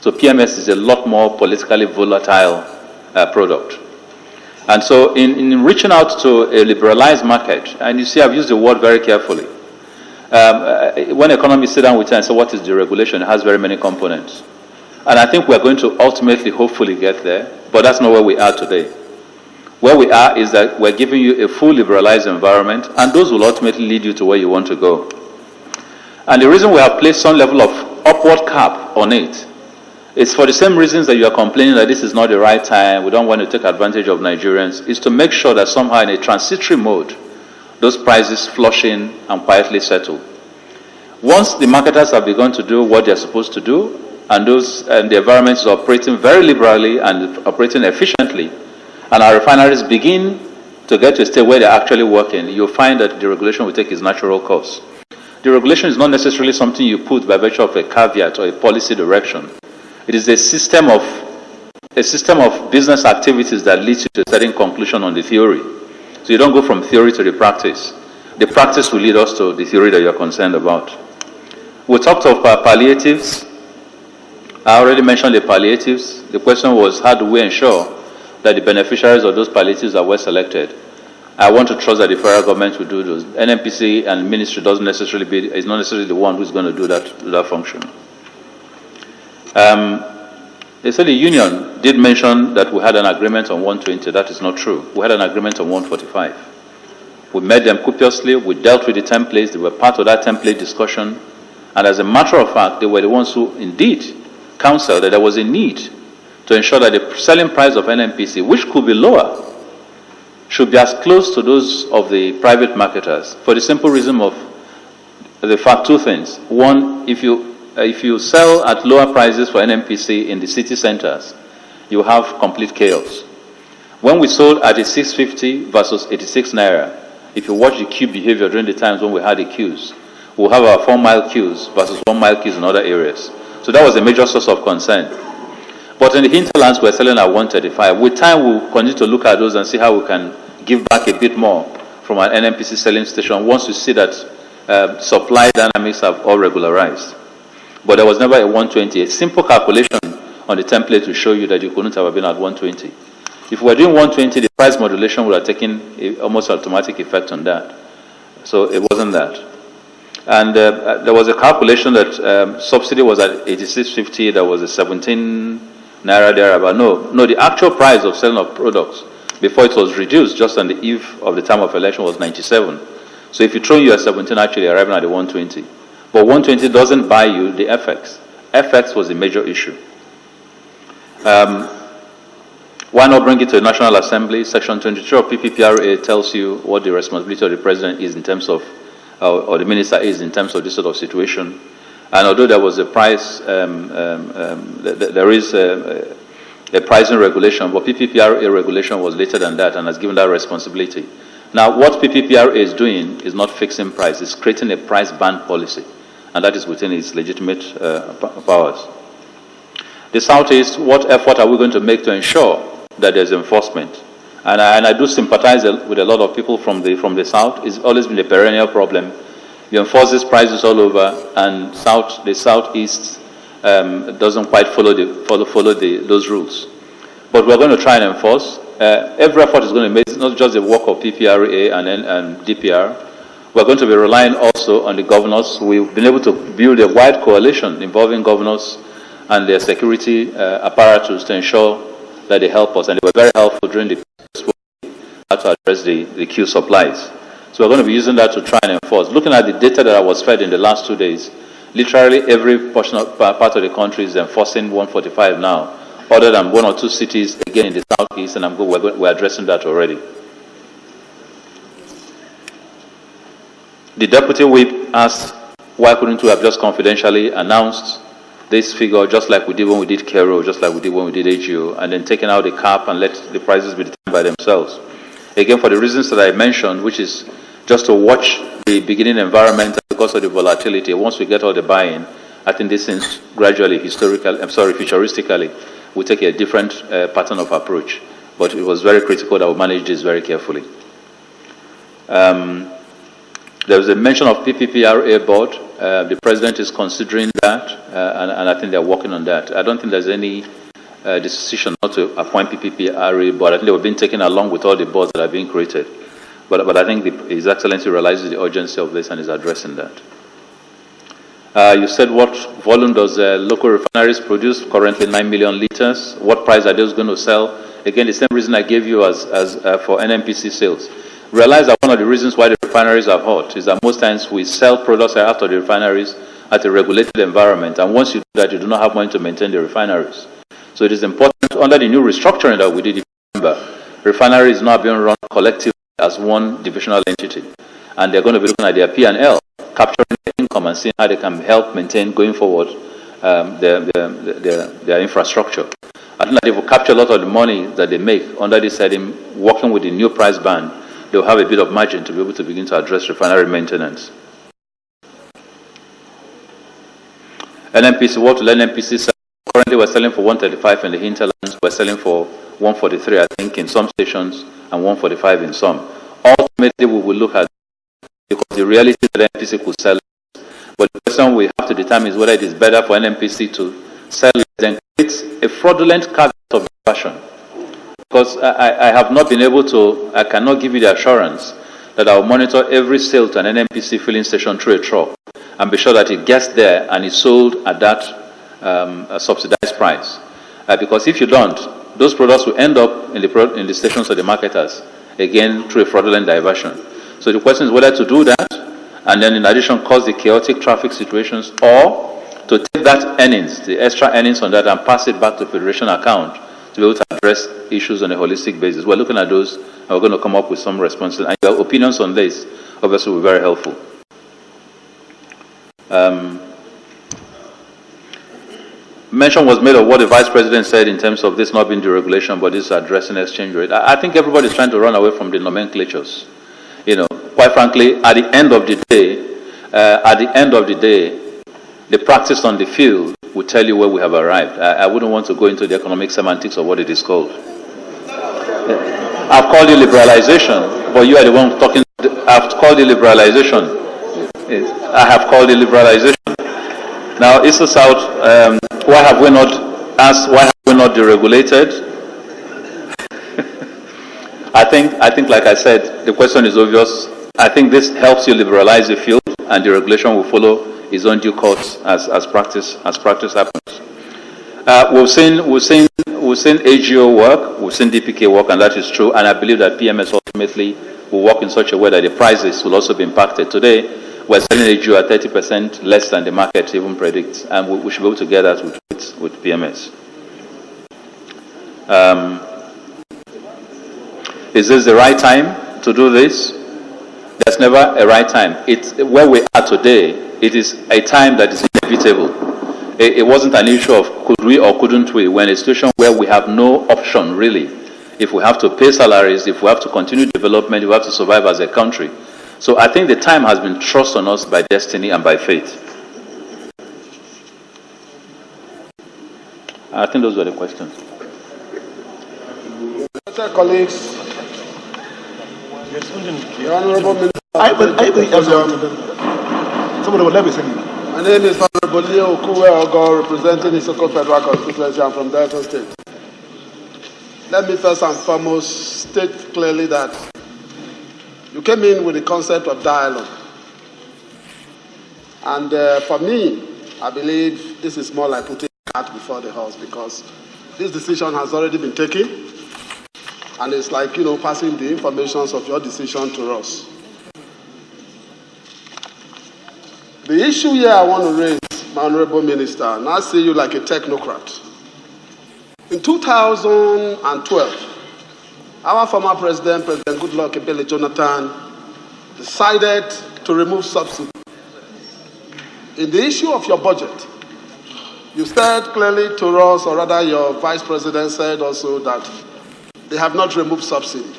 So PMS is a lot more politically volatile product. And so in reaching out to a liberalized market, and you see I've used the word very carefully, when economists sit down with you and say, what is deregulation? It has very many components. And I think we're going to ultimately, hopefully get there, but that's not where we are today. Where we are is that we're giving you a full liberalized environment, and those will ultimately lead you to where you want to go. And the reason we have placed some level of upward cap on it is for the same reasons that you are complaining that this is not the right time, we don't want to take advantage of Nigerians, is to make sure that somehow in a transitory mode, those prices flush in and quietly settle. Once the marketers have begun to do what they're supposed to do, and the environment is operating very liberally and operating efficiently, and our refineries begin to get to a state where they're actually working, you'll find that the regulation will take its natural course. The regulation is not necessarily something you put by virtue of a caveat or a policy direction. It is a system of business activities that leads you to a certain conclusion on the theory. So you don't go from theory to the practice. The practice will lead us to the theory that you're concerned about. We talked of palliatives. I already mentioned the palliatives. The question was, how do we ensure that the beneficiaries of those palliatives are well selected? I want to trust that the federal government will do those. NNPC and ministry is not necessarily the one who's going to do that function. They said the union did mention that we had an agreement on 120. That is not true. We had an agreement on 145. We met them copiously. We dealt with the templates. They were part of that template discussion. And as a matter of fact, they were the ones who indeed counseled that there was a need to ensure that the selling price of NNPC, which could be lower, should be as close to those of the private marketers, for the simple reason of the fact, two things. One, if you sell at lower prices for NNPC in the city centers, you have complete chaos. When we sold at a 650 versus 86 naira, if you watch the queue behavior during the times when we had the queues, we'll have our 4-mile queues versus 1-mile queues in other areas. So that was a major source of concern. But in the hinterlands, we're selling at 135. With time, we'll continue to look at those and see how we can give back a bit more from an NNPC selling station once we see that supply dynamics have all regularized. But there was never a 120. A simple calculation on the template will show you that you couldn't have been at 120. If we were doing 120, the price modulation would have taken an almost automatic effect on that. So it wasn't that. And there was a calculation that subsidy was at 86.50. There was a 17 naira there. But no, the actual price of selling of products before it was reduced just on the eve of the time of election was 97. So if you throw in your 17, actually arriving at the 120. But 120 doesn't buy you the FX. FX was a major issue. Why not bring it to the National Assembly? Section 23 of PPPRA tells you what the responsibility of the president is in terms of, or the minister is in terms of this sort of situation. And although there was a price, there is a pricing regulation, but PPPRA regulation was later than that and has given that responsibility. Now, what PPPRA is doing is not fixing price, it's creating a price band policy, and that is within its legitimate powers. The Southeast, what effort are we going to make to ensure that there's enforcement? And I do sympathize with a lot of people from the South. It's always been a perennial problem. You enforce these prices all over, and the Southeast doesn't quite follow those rules. But we're going to try and enforce. every effort is going to be made. It's not just the work of PPRA and DPR. We're going to be relying also on the governors. We've been able to build a wide coalition involving governors and their security apparatus to ensure that they help us. And they were very helpful during the how to address the queue supplies. So we're going to be using that to try and enforce. Looking at the data that I was fed in the last 2 days, literally every portion of, part of the country is enforcing 145 now, other than 1 or 2 cities, again in the southeast, and we're addressing that already. The deputy whip asked, why couldn't we have just confidentially announced this figure, just like we did when we did Kero, just like we did when we did AGO, and then taken out the cap and let the prices be determined by themselves? Again, for the reasons that I mentioned, which is just to watch the beginning environment because of the volatility. Once we get all the buy-in, I think this is gradually futuristically, we take a different pattern of approach. But it was very critical that we manage this very carefully. There was a mention of PPPRA board. The president is considering that, and I think they're working on that. I don't think there's any decision not to appoint PPPRA board. I think they were being taken along with all the boards that are being created. But I think His Excellency realizes the urgency of this and is addressing that. You said what volume does local refineries produce? Currently 9 million liters. What price are those going to sell? Again, the same reason I gave you as for NNPC sales. Realize that one of the reasons why the refineries are hot is that most times we sell products out of the refineries at a regulated environment, and once you do that, you do not have money to maintain the refineries. So it is important, under the new restructuring that we did in November, refinery is now being run collectively as one divisional entity, and they're going to be looking at their P&L, capturing the income and seeing how they can help maintain going forward their infrastructure. I think that if we capture a lot of the money that they make under this setting, working with the new price band, they'll have a bit of margin to be able to begin to address refinery maintenance. NNPC, what will NNPC sell? Currently, we're selling for 135 in the hinterlands. We're selling for 143, I think, in some stations, and 145 in some. Ultimately, we will look at, because the reality is that NNPC could sell, but the question we have to determine is whether it is better for NNPC to sell than it's a fraudulent caveat of diversion. Because I have not been able to, I cannot give you the assurance that I will monitor every sale to an NNPC filling station through a truck and be sure that it gets there and is sold at that subsidized price. Because if you don't, those products will end up in the stations of the marketers, again, through a fraudulent diversion. So the question is whether to do that, and then in addition cause the chaotic traffic situations, or to take that earnings, the extra earnings on that, and pass it back to Federation account to be able to address issues on a holistic basis. We're looking at those, and we're going to come up with some responses. And your opinions on this, obviously, will be very helpful. Mention was made of what the Vice President said in terms of this not being deregulation, but this addressing exchange rate. I think everybody's trying to run away from the nomenclatures. You know, quite frankly, at the end of the day, the practice on the field will tell you where we have arrived. I wouldn't want to go into the economic semantics of what it is called. I've called it liberalization, but you are the one talking. I've called it liberalization. I have called it liberalization. Now, East to South, why have we not asked? Why have we not deregulated? I think, like I said, the question is obvious. I think this helps you liberalize the field, and the regulation will follow its own due course as practice happens. We've seen AGO work, we've seen DPK work, and that is true. And I believe that PMS ultimately will work in such a way that the prices will also be impacted. Today, we're selling AGO at 30% less than the market even predicts, and we should be able to get that with PMS. Is this the right time to do this? There's never a right time. It's where we are today. It is a time that is inevitable. It wasn't an issue of could we or couldn't we. We're in a situation where we have no option really. If we have to pay salaries, if we have to continue development, if we have to survive as a country. So I think the time has been thrust on us by destiny and by fate. I think those were the questions. Colleagues, the Honorable Minister. My name is Honorable Leo Kuwe Ogo, representing the Isoko Federal Constituency. I'm from Delta State. Let me first and foremost state clearly that you came in with the concept of dialogue. And for me, I believe this is more like putting the cart before the horse, because this decision has already been taken. And it's like, passing the information of your decision to us. The issue here I want to raise, my Honorable Minister, and I see you like a technocrat. In 2012, our former President Goodluck Ebele Jonathan, decided to remove subsidy. In the issue of your budget, you said clearly to us, or rather your Vice President said also, that they have not removed subsidy.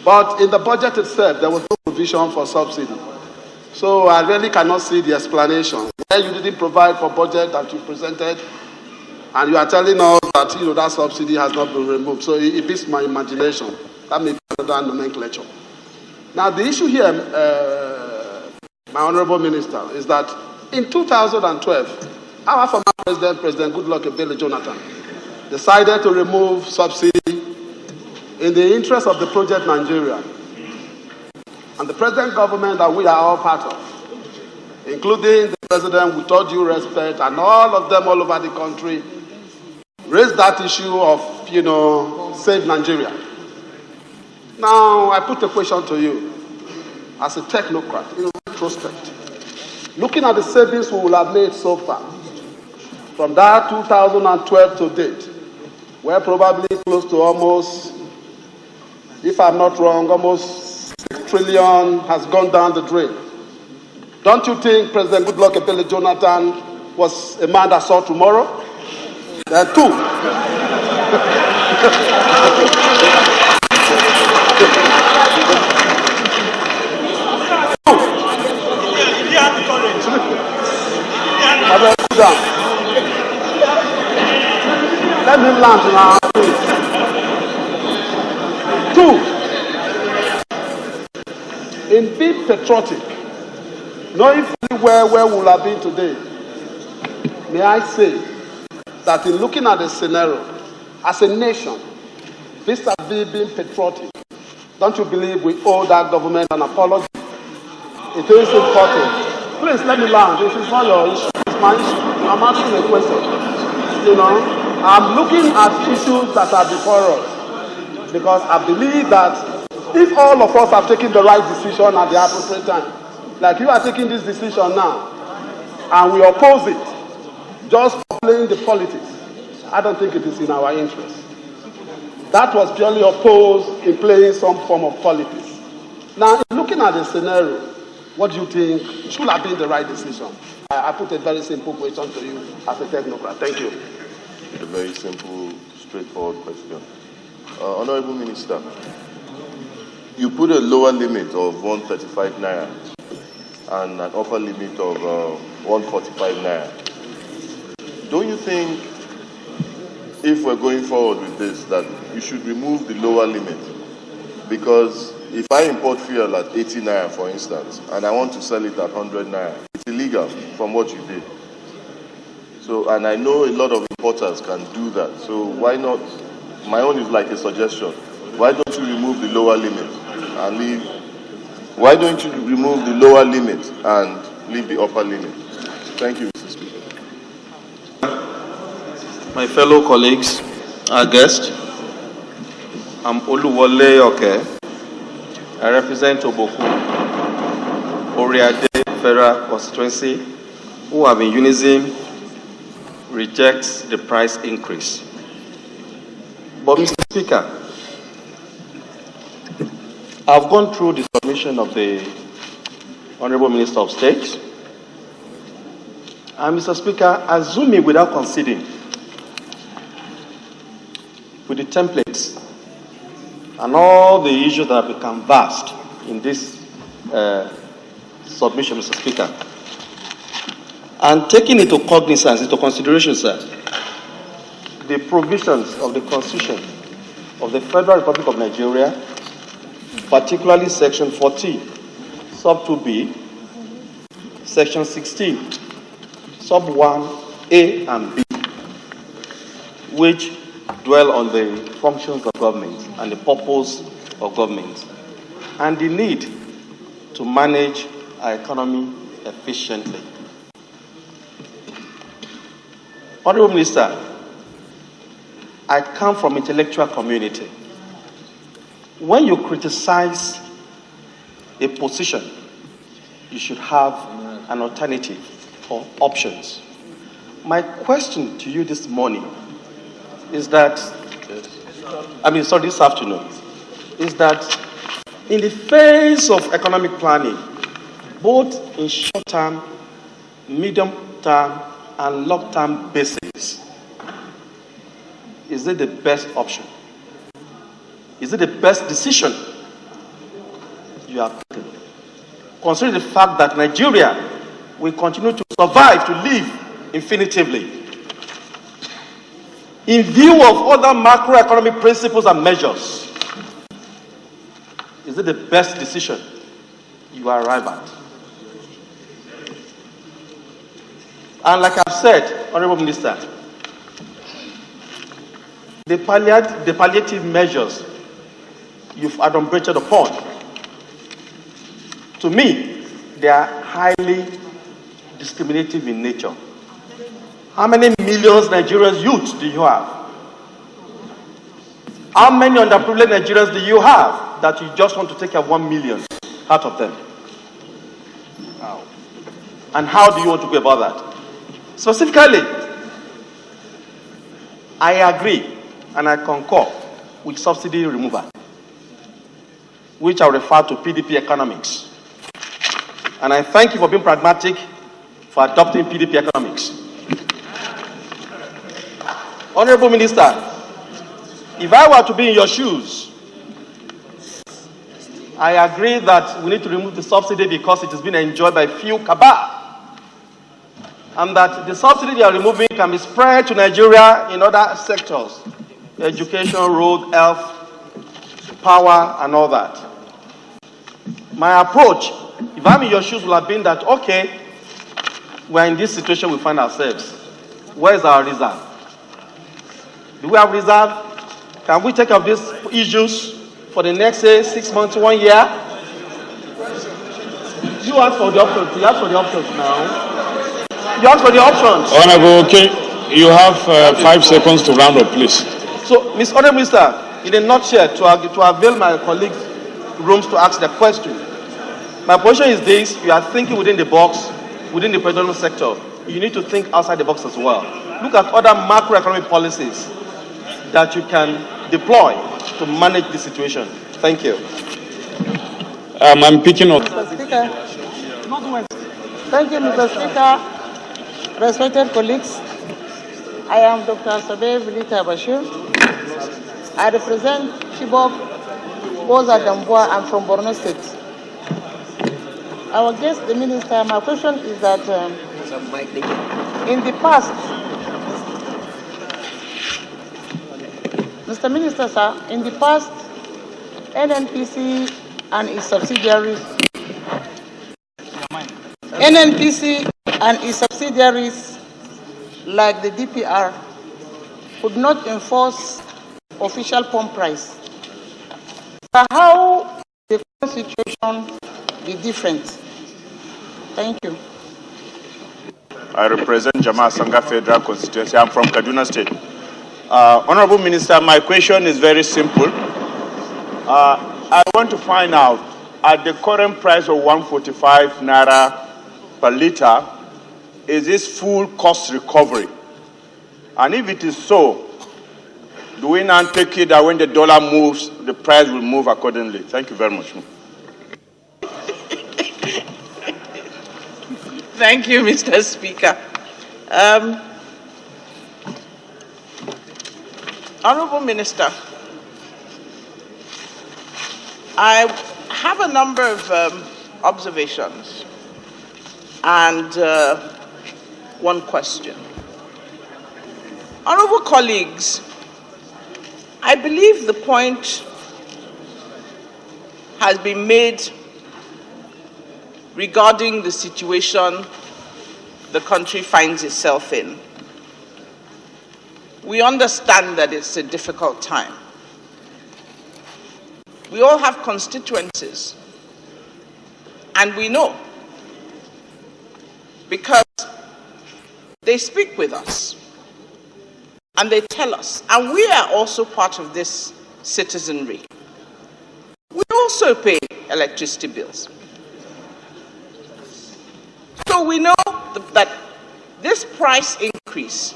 But in the budget itself, there was no provision for subsidy. So I really cannot see the explanation. Where you didn't provide for budget that you presented, and you are telling us that that subsidy has not been removed. So it beats my imagination. That may be another nomenclature. Now the issue here, my Honorable Minister, is that in 2012, our former President Goodluck Ebele Jonathan, decided to remove subsidy in the interest of the project Nigeria. And the present government that we are all part of, including the President with all due respect, and all of them all over the country, raised that issue of, save Nigeria. Now, I put a question to you, as a technocrat, in retrospect. Looking at the savings we will have made so far, from that 2012 to date, we're probably close to almost, if I'm not wrong, almost 6 trillion has gone down the drain. Don't you think President Goodluck Ebele Jonathan was a man that saw tomorrow? There are two. Let me land now. Two. In being patriotic, knowing fully well where we will have been today, may I say that in looking at the scenario, as a nation, vis-a-vis being patriotic, don't you believe we owe that government an apology? It is important. Please let me land. This is not your issue. It's my issue. I'm asking a question. I'm looking at issues that are before us, because I believe that if all of us have taken the right decision at the appropriate time, like you are taking this decision now, and we oppose it, just playing the politics, I don't think it is in our interest. That was purely opposed in playing some form of politics. Now, in looking at the scenario, what do you think should have been the right decision? I put a very simple question to you as a technocrat. Thank you. A very simple, straightforward question. Honorable Minister, you put a lower limit of 135 naira and an upper limit of 145 naira. Don't you think, if we're going forward with this, that you should remove the lower limit? Because if I import fuel at 80 naira, for instance, and I want to sell it at 100 naira, it's illegal from what you did. So, and I know a lot of importers can do that. So why not? My own is like a suggestion. Why don't you remove the lower limit and leave? Why don't you remove the lower limit and leave the upper limit? Thank you, Mr. Speaker. My fellow colleagues, our guest, I'm Oluwole Oke. I represent Oboku, Oriade Federal Constituency, who have in unison rejects the price increase. But Mr. Speaker, I've gone through the submission of the Honorable Minister of State, and Mr. Speaker, assuming without conceding, with the templates and all the issues that have become vast in this submission, Mr. Speaker, and taking into cognizance, into consideration, sir, the provisions of the Constitution of the Federal Republic of Nigeria, particularly Section 14, Sub 2B, Section 16, Sub 1A and B, which dwell on the functions of government and the purpose of government and the need to manage our economy efficiently. Honorable Minister, I come from intellectual community. When you criticize a position, you should have an alternative or options. My question to you this morning is that, this afternoon, is that in the face of economic planning, both in short-term, medium-term, and long-term basis, is it the best option? Is it the best decision you have taken? Considering the fact that Nigeria will continue to survive, to live infinitively. In view of other macroeconomic principles and measures, is it the best decision you arrive at? And like I've said, Honorable Minister, the palliative measures you've adumbrated upon, to me, they are highly discriminative in nature. How many millions Nigerians youth do you have? How many underprivileged Nigerians do you have that you just want to take care of 1 million out of them? How? And how do you want to go about that? Specifically, I agree and I concur with subsidy removal, which I refer to PDP economics. And I thank you for being pragmatic for adopting PDP economics. Honorable Minister, if I were to be in your shoes, I agree that we need to remove the subsidy because it has been enjoyed by few cabal, and that the subsidy they are removing can be spread to Nigeria in other sectors, education, road, health, power, and all that. My approach, if I'm in your shoes, will have been that, okay, we're in this situation we find ourselves. Where's our reserve? Do we have reserve? Can we take up these issues for the next, say, 6 months, 1 year? You ask for the options. You ask for the options now. You ask for the options. Honorable, okay, you have 5 seconds to round up, please. So, Mr. Honorable Minister, in a nutshell, to avail my colleagues' rooms to ask the question, my position is this: you are thinking within the box, within the petroleum sector. You need to think outside the box as well. Look at other macroeconomic policies that you can deploy to manage the situation. Thank you. I'm picking up. Mr. Speaker. Thank you, Mr. Speaker. Respected colleagues, I am Dr. Sabeh Vilita Bashir. I represent Chibok, Boza Dambua. I'm from Borno State. Our guest, the minister, my question is that in the past, Mr. Minister, sir, in the past, NNPC and its subsidiaries, like the DPR, could not enforce official pump price. So how the situation be different? Thank you. I represent Jama Sanga Federal Constituency. I'm from Kaduna State. Honorable Minister, my question is very simple. I want to find out, at the current price of 145 naira per liter, is this full cost recovery? And if it is so, do we now take it that when the dollar moves, the price will move accordingly? Thank you very much. Thank you, Mr. Speaker. Honorable Minister, I have a number of observations and one question. Honorable colleagues, I believe the point has been made regarding the situation the country finds itself in. we understand that it's a difficult time. We all have constituencies, and we know because they speak with us and they tell us, and we are also part of this citizenry. We also pay electricity bills. So we know that this price increase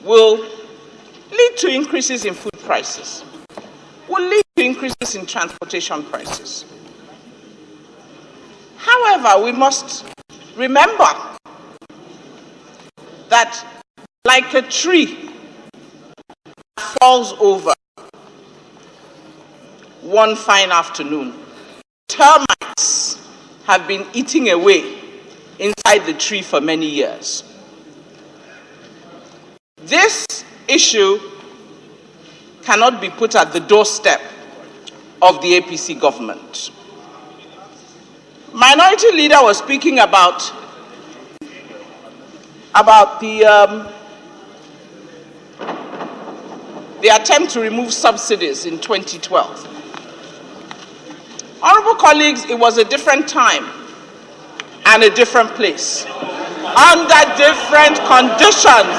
will lead to increases in food prices, will lead to increases in transportation prices. However, we must remember that like a tree falls over one fine afternoon, termites have been eating away inside the tree for many years. This issue cannot be put at the doorstep of the APC government. Minority Leader was speaking about the attempt to remove subsidies in 2012. Honorable colleagues, it was a different time and a different place, under different conditions.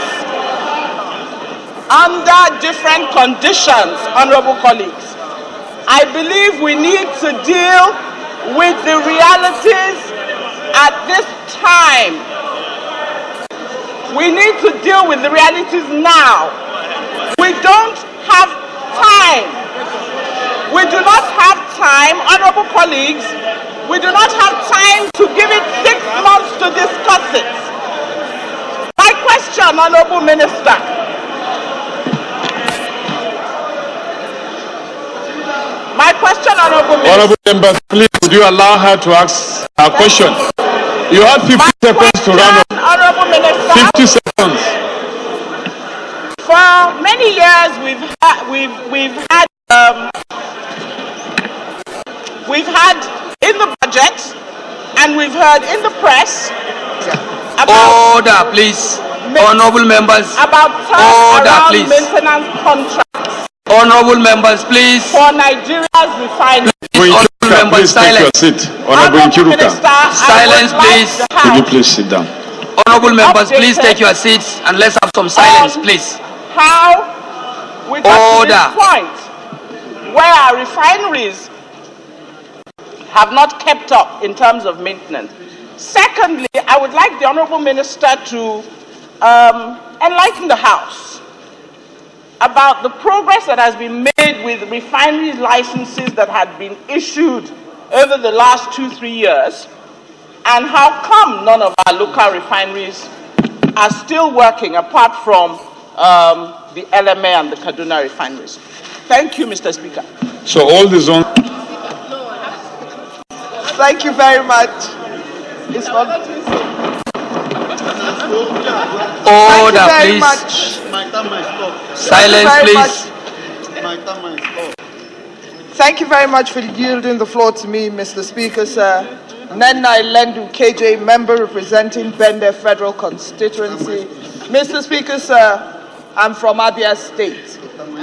Honorable colleagues, I believe we need to deal with the realities at this time. We need to deal with the realities now. We don't have time. We do not have time, honorable colleagues, we do not have time to give it 6 months to discuss it. My question, honorable minister. My question, honorable minister. Honorable members, please, would you allow her to ask her question? You have 50 seconds to round up. Honorable minister. 50 seconds. For many years, we've had in the budget, and we've heard in the press about order, please. Honorable members. About order, please. Maintenance contracts. Honorable members, please. For Nigeria's refineries. Honorable members, silence. Honorable Nkiruka. Silence, please. Could you please sit down? Honorable members, please take your seats and let's have some silence, please. How we got to this point where our refineries have not kept up in terms of maintenance. Secondly, I would like the Honorable Minister to enlighten the House about the progress that has been made with refinery licenses that had been issued over the last 2-3 years, and how come none of our local refineries are still working apart from the LMA and the Kaduna refineries. Thank you, Mr. Speaker. So all the zones. Thank you very much. It's order, please. Silence, please. Thank you very much for yielding the floor to me, Mr. Speaker, sir. Nenai Lendu, KJ, member representing Bende Federal Constituency. Mr. Speaker, sir, I'm from Abia State.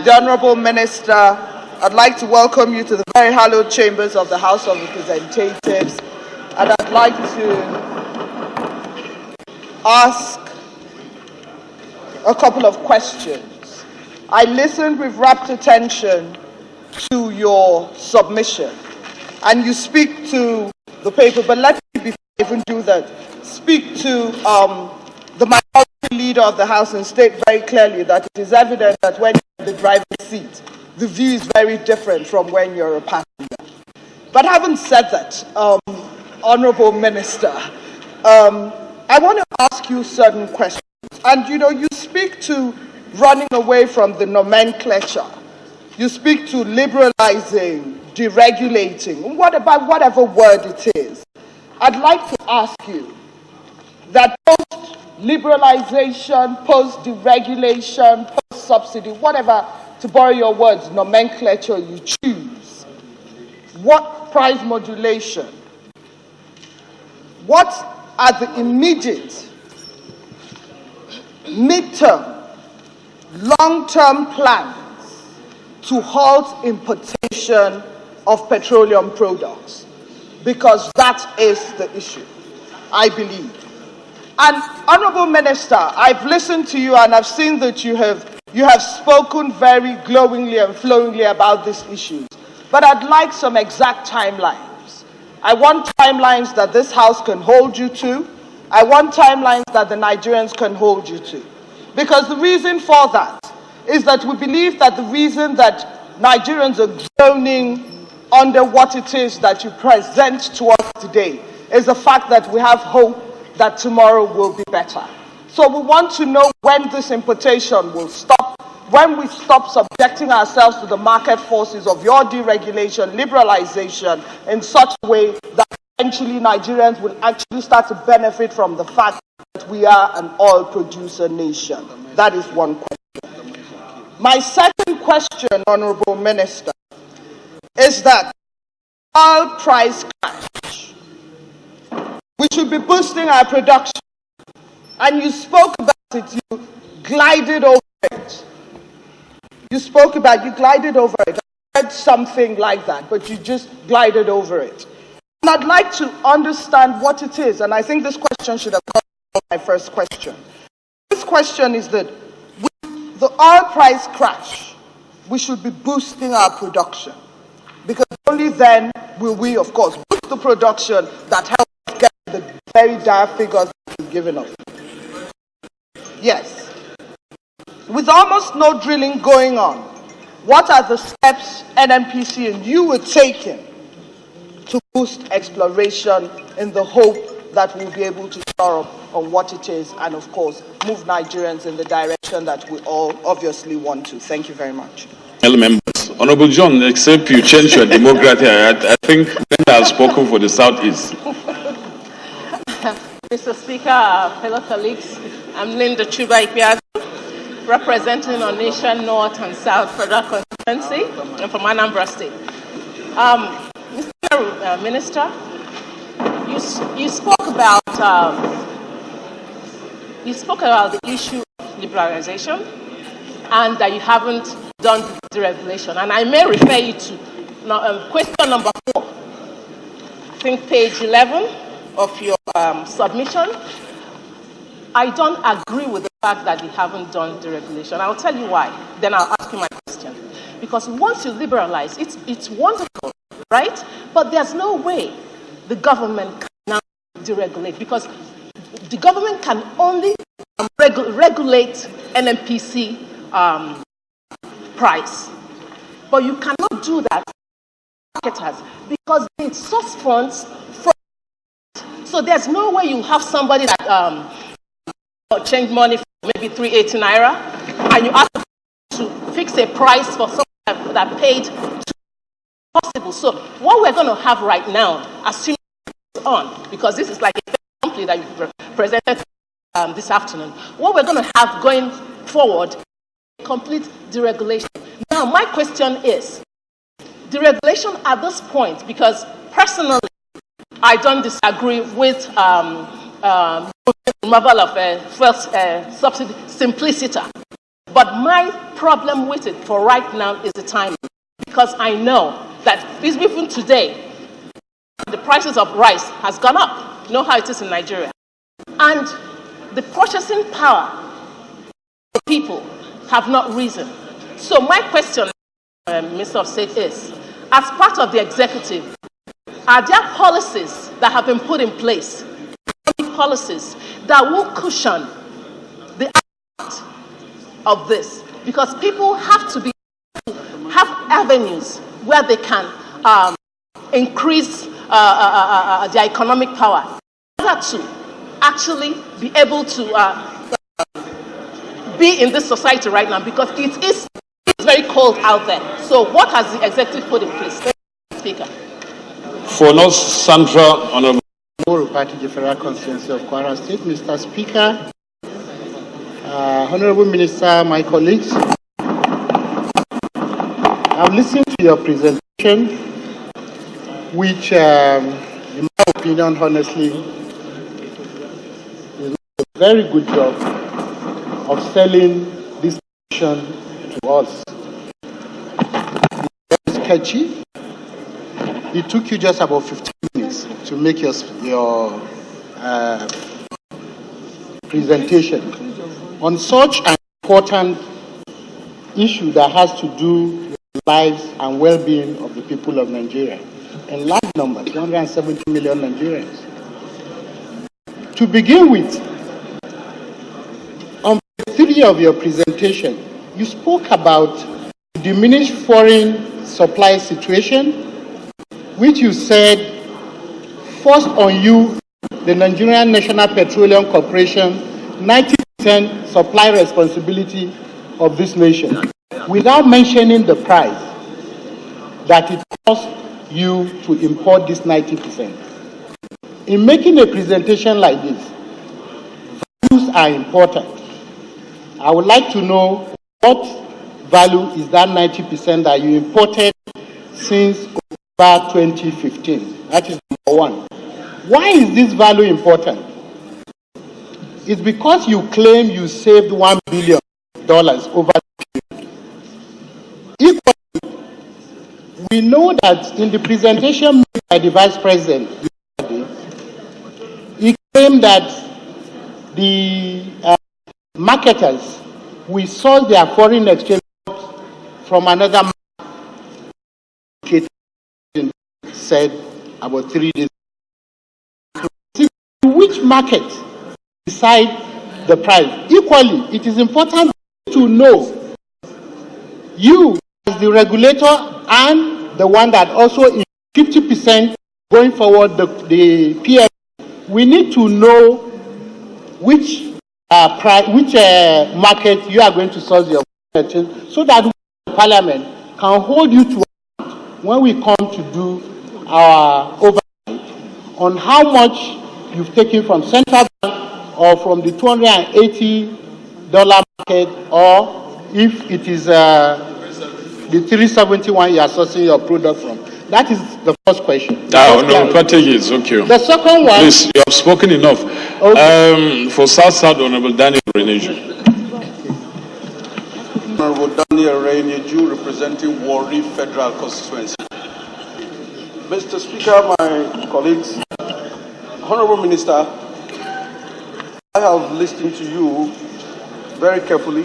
The Honorable Minister, I'd like to welcome you to the very hallowed chambers of the House of Representatives, and I'd like to ask a couple of questions. I listened with rapt attention to your submission, and you speak to the paper, but let me, before I even do that, speak to the minority leader of the House and state very clearly that it is evident that when you're in the driving seat, the view is very different from when you're a passenger. But having said that, Honorable Minister, I want to ask you certain questions. And you speak to running away from the nomenclature. You speak to liberalizing, deregulating, whatever word it is. I'd like to ask you that post-liberalization, post-deregulation, post-subsidy, whatever, to borrow your words, nomenclature you choose, what price modulation, what are the immediate, midterm, long-term plans to halt importation of petroleum products, because that is the issue, I believe. And Honorable Minister, I've listened to you and I've seen that you have spoken very glowingly and flowingly about these issues. But I'd like some exact timelines. I want timelines that this House can hold you to. I want timelines that the Nigerians can hold you to. Because the reason for that is that we believe that the reason that Nigerians are groaning under what it is that you present to us today is the fact that we have hope that tomorrow will be better. So we want to know when this importation will stop, when we stop subjecting ourselves to the market forces of your deregulation, liberalization in such a way that eventually Nigerians will actually start to benefit from the fact that we are an oil producer nation. That is one question. My second question, Honorable Minister, is that oil price crash, we should be boosting our production. And you spoke about it, you glided over it. You glided over it. I heard something like that, but you just glided over it. And I'd like to understand what it is, and I think this question should have come from my first question. This question is that with the oil price crash, we should be boosting our production, because only then will we, of course, boost the production that helps us get the very dire figures that you've given us. Yes. With almost no drilling going on, what are the steps NNPC and you were taking to boost exploration in the hope that we'll be able to shore up on what it is and, of course, move Nigerians in the direction that we all obviously want to? Thank you very much. Members, Honorable John, except you change your democracy, I think Brenda has spoken for the Southeast. Mr. Speaker, fellow colleagues, I'm Linda Chuba Ipiazu, representing Onitsha North and South Federal Constituency. I'm from Anambra State. Mr. Minister, you spoke about the issue of liberalization and that you haven't done deregulation. And I may refer you to question number 4, I think page 11 of your submission. I don't agree with the fact that you haven't done deregulation. I'll tell you why. Then I'll ask you my question. Because once you liberalize, it's wonderful, right? But there's no way the government can now deregulate, because the government can only regulate NNPC price. But you cannot do that for marketers, because they source funds from. So there's no way you have somebody that change money for maybe 380 naira, and you ask to fix a price for someone that paid possible. So what we're going to have right now, assuming it's on, because this is like a company that you presented this afternoon, what we're going to have going forward, complete deregulation. Now, my question is, deregulation at this point, because personally, I don't disagree with removal of fuel subsidy simplicity. But my problem with it for right now is the timing. Because I know that even today, the prices of rice has gone up. You know how it is in Nigeria. And the purchasing power of the people have not risen. So my question, Mr. of State, is, as part of the executive, are there policies that have been put in place, policies that will cushion the impact of this? Because people have to have avenues where they can increase their economic power in order to actually be able to be in this society right now, because it's very cold out there. So what has the executive put in place? Speaker. For North Central, Honorable Party Federal Constituency of Kwara State, Mr. Speaker, Honorable Minister, my colleagues, I've listened to your presentation, which, in my opinion, honestly, is a very good job of selling this to us. It's sketchy. It took you just about 15 minutes to make your presentation on such an important issue that has to do with the lives and well-being of the people of Nigeria. In large numbers, 170 million Nigerians. To begin with, on page 3 of your presentation, you spoke about diminished foreign supply situation, which you said forced on you, the Nigerian National Petroleum Corporation, 90% supply responsibility of this nation, without mentioning the price that it cost you to import this 90%. In making a presentation like this, values are important. I would like to know what value is that 90% that you imported since October 2015. That is number one. Why is this value important? It's because you claim you saved $1 billion over the period. Equally, we know that in the presentation made by the Vice President yesterday, he claimed that the marketers will source their foreign exchange from another market, said about 3 days. Which market decide the price? Equally, it is important to know, you as the regulator and the one that also is 50% going forward, the PM, we need to know which market you are going to source your exchange, so that Parliament can hold you to account when we come to do our oversight on how much you've taken from central bank or from the $280 market, or if it is the 371 you are sourcing your product from. That is the first question. No, Patrick, it's okay. The second one. Please, you have spoken enough. Okay. For South, Honorable Daniel Reneju. Honorable Daniel Reneju, representing Warri Federal Constituency. Mr. Speaker, my colleagues, Honorable Minister, I have listened to you very carefully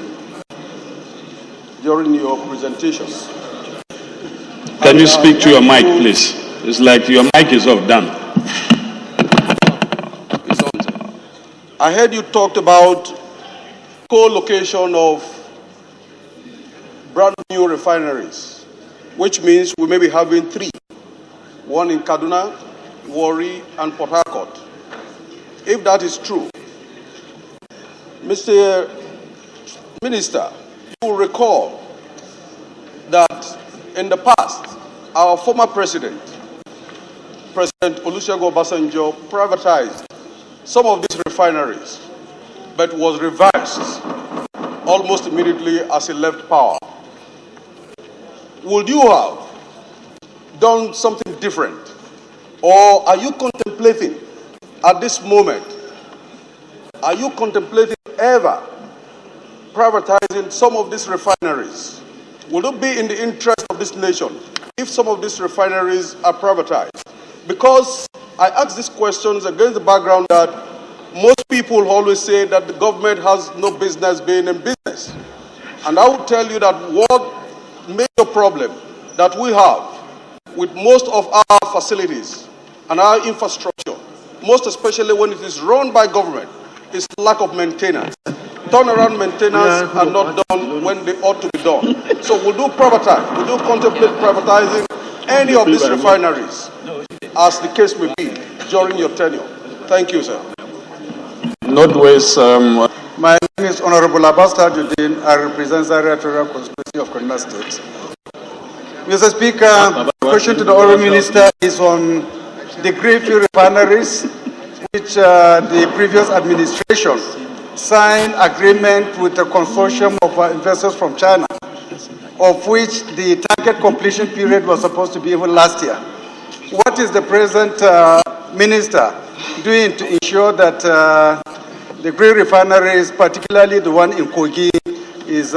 during your presentations. Can you speak to your mic, please? It's like your mic is off, done. I heard you talked about co-location of brand new refineries, which means we may be having 3. One in Kaduna, Warri, and Port Harcourt. If that is true, Mr. Minister, you will recall that in the past, our former president, President Olusegun Obasanjo, privatized some of these refineries, but was reversed almost immediately as he left power. Would you have done something different? Or are you contemplating at this moment, are you contemplating ever privatizing some of these refineries? Will it be in the interest of this nation if some of these refineries are privatized? Because I ask these questions against the background that most people always say that the government has no business being in business. And I will tell you that what major problem that we have with most of our facilities and our infrastructure, most especially when it is run by government, is lack of maintenance. Turnaround maintenance are not done when they ought to be done. So we'll do privatize, we'll do contemplate privatizing any of these refineries, as the case may be, during your tenure. Thank you, sir. Northwest. My name is Honorable Abbas Tajuddin. I represent Zaria Federal Constituency of Kaduna State. Mr. Speaker, the question to the Honourable Minister is on the greenfield refineries, which the previous administration signed agreement with a consortium of investors from China, of which the target completion period was supposed to be even last year. What is the present minister doing to ensure that the green refineries, particularly the one in Kogi, is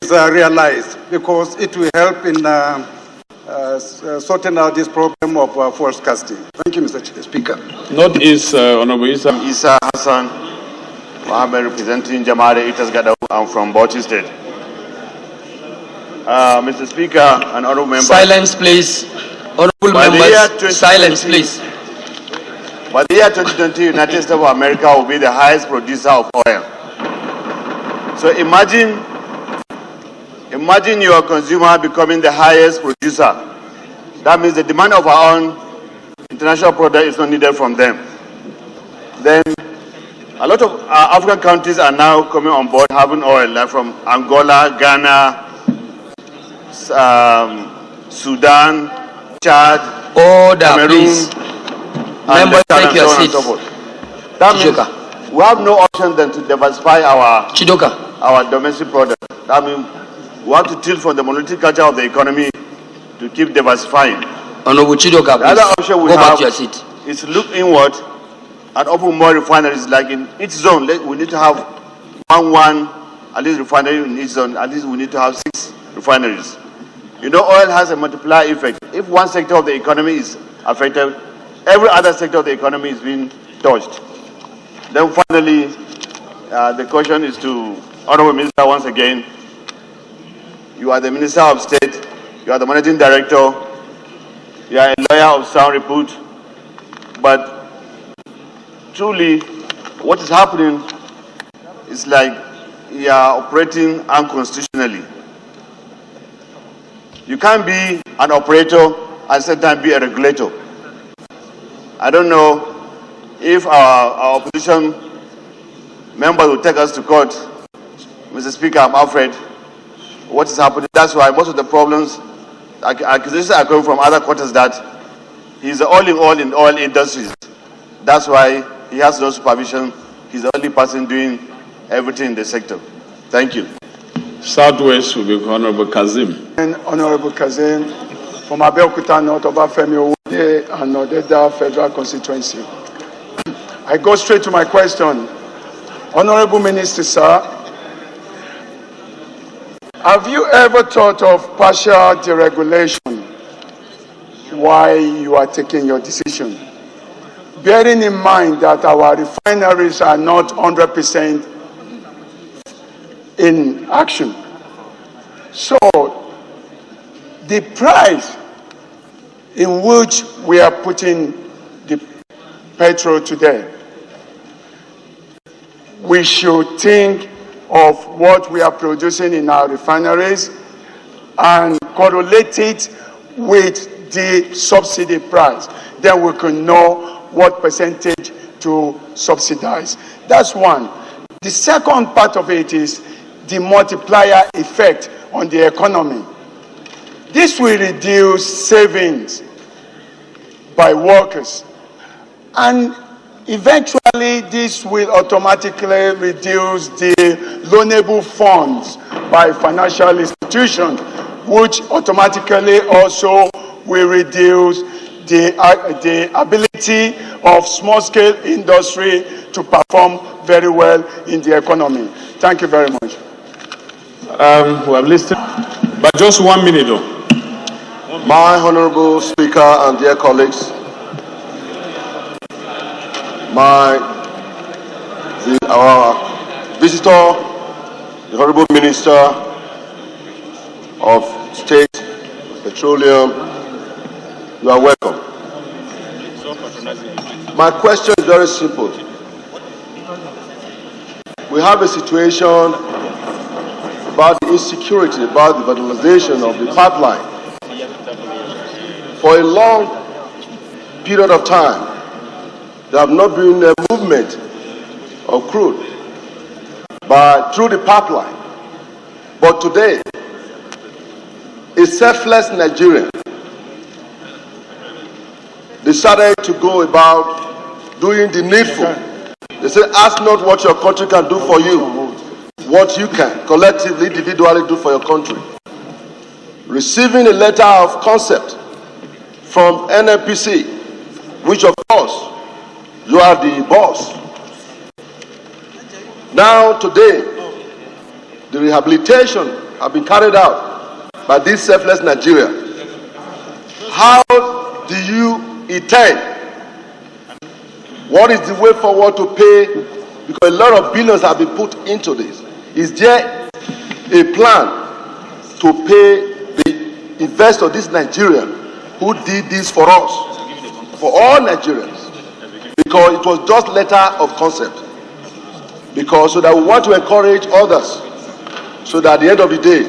realized, because it will help in sorting out this problem of forced casting. Thank you, Mr. Speaker. Not is Honorable Isa. Isa Hassan, Mohammed, representing Jamare Itas Gadau. I'm from Bauchi State. Mr. Speaker and honorable members. Silence, please. Honorable members, silence, please. By the year 2020, United States of America will be the highest producer of oil. So imagine your consumer becoming the highest producer. That means the demand of our own international product is not needed from them. Then a lot of African countries are now coming on board having oil, like from Angola, Ghana, Sudan, Chad, Cameroon, please. Members, take your seats. That means we have no option than to diversify our domestic product. That means we have to tilt from the monolithic culture of the economy to keep diversifying. Honorable Chidoka, the other option we go back have to your seat. is to look inward and open more refineries. Like in each zone, we need to have one at least refinery in each zone. At least we need to have 6 refineries. You know, oil has a multiplier effect. If one sector of the economy is affected, every other sector of the economy is being touched. Then finally, the question is to Honorable Minister once again. You are the Minister of State, you are the Managing Director, you are a lawyer of sound repute, but truly what is happening is like you are operating unconstitutionally. You can't be an operator and at the same time be a regulator. I don't know if our opposition members will take us to court. Mr. Speaker, I'm afraid what is happening. That's why most of the problems, accusations are coming from other quarters that he's the all-in-all in oil industries. That's why he has no supervision. He's the only person doing everything in the sector. Thank you. Southwest will be Honorable Kazim. And Honorable Kazim from Abeokuta North, Obafemi Owode and Odeda Federal Constituency. I go straight to my question. Honorable Minister, sir, have you ever thought of partial deregulation while you are taking your decision? Bearing in mind that our refineries are not 100% in action. So, the price in which we are putting the petrol today, we should think of what we are producing in our refineries and correlate it with the subsidy price. Then we can know what percentage to subsidize. That's one. The second part of it is the multiplier effect on the economy. This will reduce savings by workers, and eventually this will automatically reduce the loanable funds by financial institutions, which automatically also will reduce the ability of small-scale industry to perform very well in the economy. Thank you very much. We have listed, but just 1 minute though. My Honorable Speaker and dear colleagues, our visitor, the Honorable Minister of State, Petroleum, you are welcome. My question is very simple. We have a situation about the insecurity, about the vandalization of the pipeline. For a long period of time, there have not been a movement of crude through the pipeline. But today, a selfless Nigerian decided to go about doing the needful. They say, ask not what your country can do for you, what you can collectively, individually do for your country. Receiving a letter of concept from NNPC, which of course, you are the boss. Now, today, the rehabilitation have been carried out by this selfless Nigeria. How do you intend? What is the way forward to pay? Because a lot of billions have been put into this. Is there a plan to pay the investor, this Nigerian, who did this for us, for all Nigerians? Because it was just letter of concept. Because so that we want to encourage others, so that at the end of the day,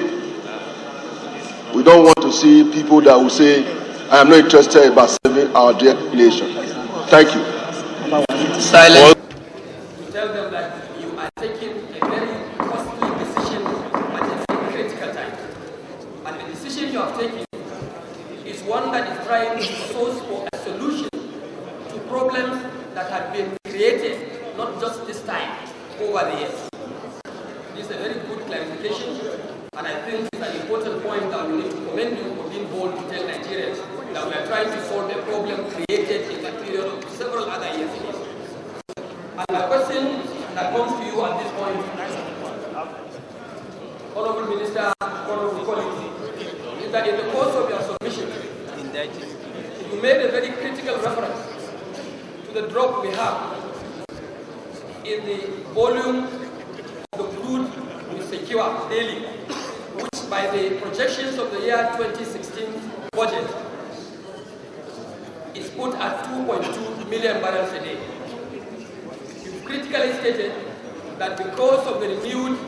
we don't want to see people that will say, I am not interested about saving our dear population. Thank you. Silence. To tell them that you are taking a very costly decision at a very critical time. And the decision you have taken is one that is trying to source for a solution to problems that have been created, not just this time, over the years. This is a very good clarification, and I think it's an important point that we need to commend you for being bold to tell Nigerians that we are trying to solve a problem created in the period of several other years. And my question that comes to you at this point, Honorable Minister, Honorable colleagues, is that in the course of your submission, you made a very critical reference to the drop we have in the volume of the crude we secure daily, which by the projections of the year 2016 budget is put at 2.2 million barrels a day. You've critically stated that because of the renewed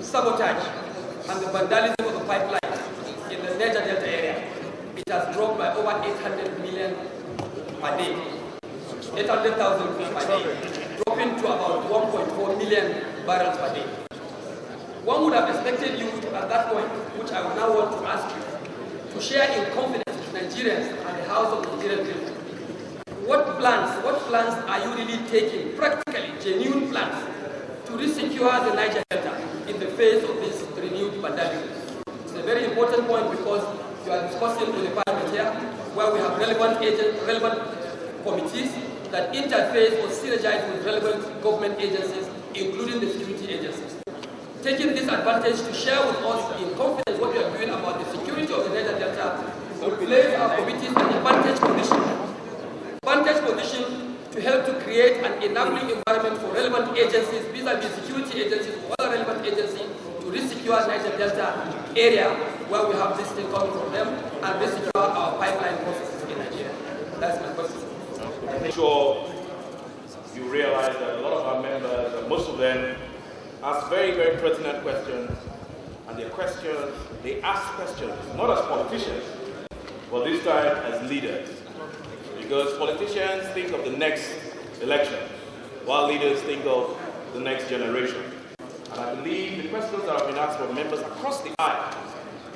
sabotage and the vandalism of the pipeline in the Niger Delta area, it has dropped by over 800 million per day, 800,000 per day, dropping to about 1.4 million barrels per day. One would have expected you to, at that point, which I would now want to ask you, to share in confidence with Nigerians and the House of Nigerian people. What plans are you really taking, practically genuine plans, to resecure the Niger Delta in the face of this renewed vandalism? It's a very important point because you are discussing with the Parliament here, where we have relevant committees that interface or synergize with relevant government agencies, including the security agencies. Taking this advantage to share with us in confidence what we are doing about the security of the Niger Delta will place our committees in a vantage position to help to create an enabling environment for relevant agencies, vis-a-vis security agencies or other relevant agencies, to resecure Niger Delta area where we have this thing coming from them and resecure our pipeline processes in Nigeria. That's my question. I'm sure you realize that a lot of our members, and most of them, ask very, very pertinent questions, and they ask questions, not as politicians, but this time as leaders. Because politicians think of the next election, while leaders think of the next generation. And I believe the questions that have been asked from members across the aisle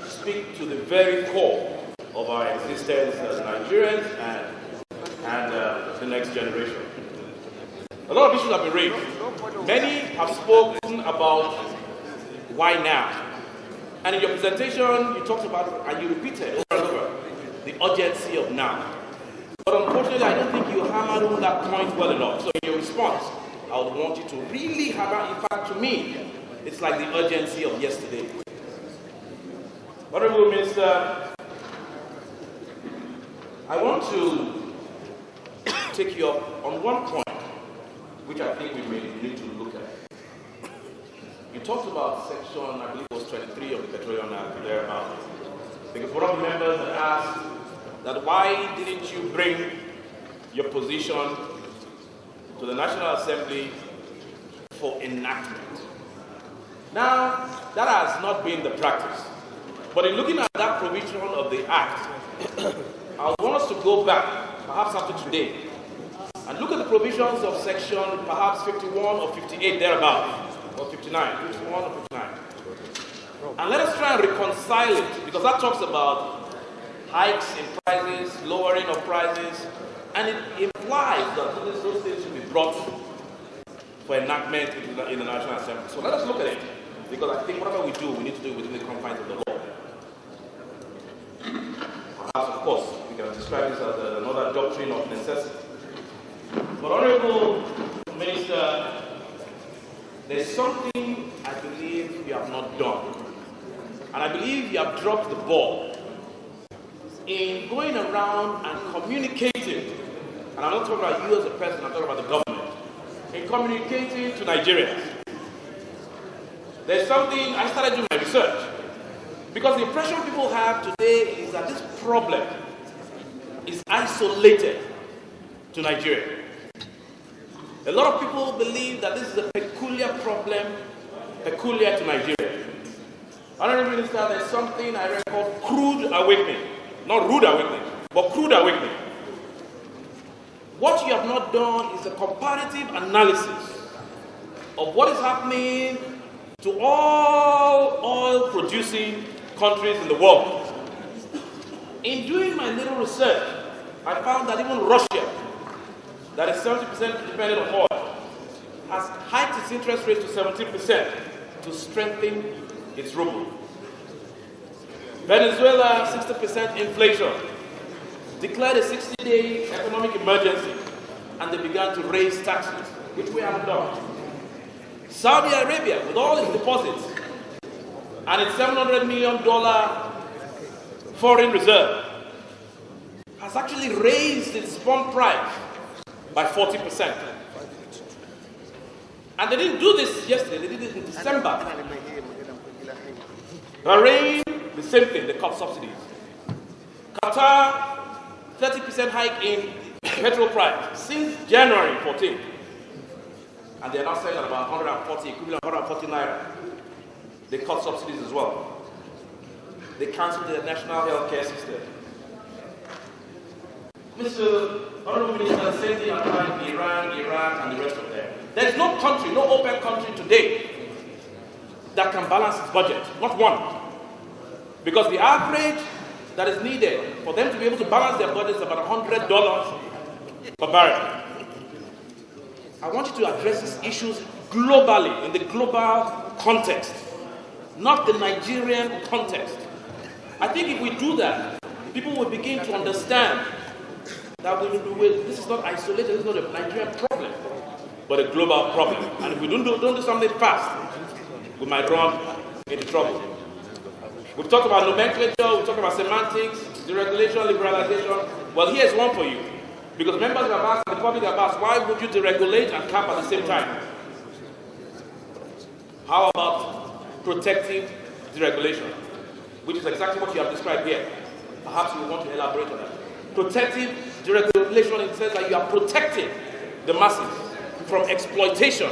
speak to the very core of our existence as Nigerians and the next generation. A lot of issues have been raised. Many have spoken about why now. And in your presentation, you talked about, and you repeated over and over, the urgency of now. But unfortunately, I don't think you hammered on that point well enough. So in your response, I would want you to really hammer, in fact, to me, it's like the urgency of yesterday. Honorable Minister, I want to take you up on one point, which I think we may need to look at. You talked about section, I believe it was 23 of the Petroleum Act, thereabouts. Because one of the members had asked that why didn't you bring your position to the National Assembly for enactment? Now, that has not been the practice. But in looking at that provision of the Act, I want us to go back, perhaps after today, and look at the provisions of section perhaps 51 or 58 thereabouts, or 59, 51 or 59. And let us try and reconcile it, because that talks about hikes in prices, lowering of prices, and it implies that those things should be brought for enactment in the National Assembly. So let us look at it, because I think whatever we do, we need to do it within the confines of the law. Perhaps, of course, we can describe this as another doctrine of necessity. But Honorable Minister, there's something I believe you have not done. And I believe you have dropped the ball in going around and communicating, and I'm not talking about you as a person, I'm talking about the government, in communicating to Nigerians. There's something, I started doing my research, because the impression people have today is that this problem is isolated to Nigeria. A lot of people believe that this is a peculiar problem, peculiar to Nigeria. Honorable Minister, there's something I read called crude awakening. Not rude awakening, but crude awakening. What you have not done is a comparative analysis of what is happening to all oil-producing countries in the world. In doing my little research, I found that even Russia, that is 70% dependent on oil, has hiked its interest rate to 17% to strengthen its ruble. Venezuela, 60% inflation, declared a 60-day economic emergency, and they began to raise taxes, which we haven't done. Saudi Arabia, with all its deposits and its $700 million foreign reserve, has actually raised its pump price by 40%. And they didn't do this yesterday, they did it in December. Bahrain, the same thing, they cut subsidies. Qatar, 30% hike in petrol price since January 14th. And they're now selling at about 140, equivalent 140 naira. They cut subsidies as well. They cancelled the national health care system. Mr. Honorable Minister, the same thing applies in Iran, Iraq, and the rest of them. There is no country, no OPEC country today that can balance its budget, not one. Because the average that is needed for them to be able to balance their budget is about $100 per barrel. I want you to address these issues globally, in the global context, not the Nigerian context. I think if we do that, people will begin to understand that this is not isolated, this is not a Nigerian problem, but a global problem. And if we don't do something fast, we might run into trouble. We've talked about nomenclature, we've talked about semantics, deregulation, liberalization. Well, here's one for you. Because members have asked, the public have asked, why would you deregulate and cap at the same time? How about protecting deregulation? Which is exactly what you have described here. Perhaps you want to elaborate on that. Protecting deregulation in the sense that you are protecting the masses from exploitation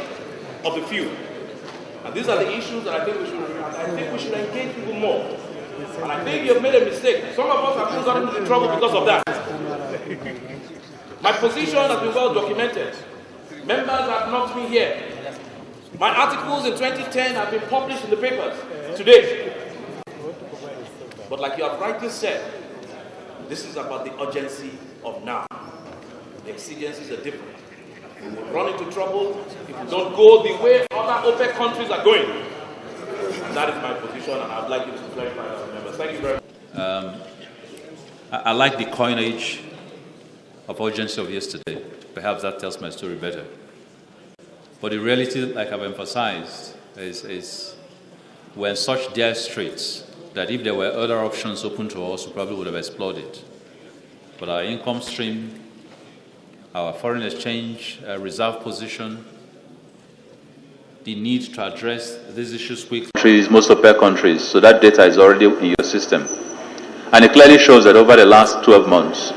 of the few. And these are the issues that I think we should engage people more. And I think you have made a mistake. Some of us have gotten into trouble because of that. My position has been well documented. Members have knocked me here. My articles in 2010 have been published in the papers today. But like you have rightly said, this is about the urgency of now. The exigencies are different. We will run into trouble if we don't go the way other OPEC countries are going. And that is my position, and I'd like you to clarify that, members. Thank you very much. I like the coinage of urgency of yesterday. Perhaps that tells my story better. But the reality, like I've emphasized, is we're in such dire straits that if there were other options open to us, we probably would have exploded. But our income stream, our foreign exchange reserve position, the need to address these issues quickly. Most OPEC countries, so that data is already in your system. And it clearly shows that over the last 12 months,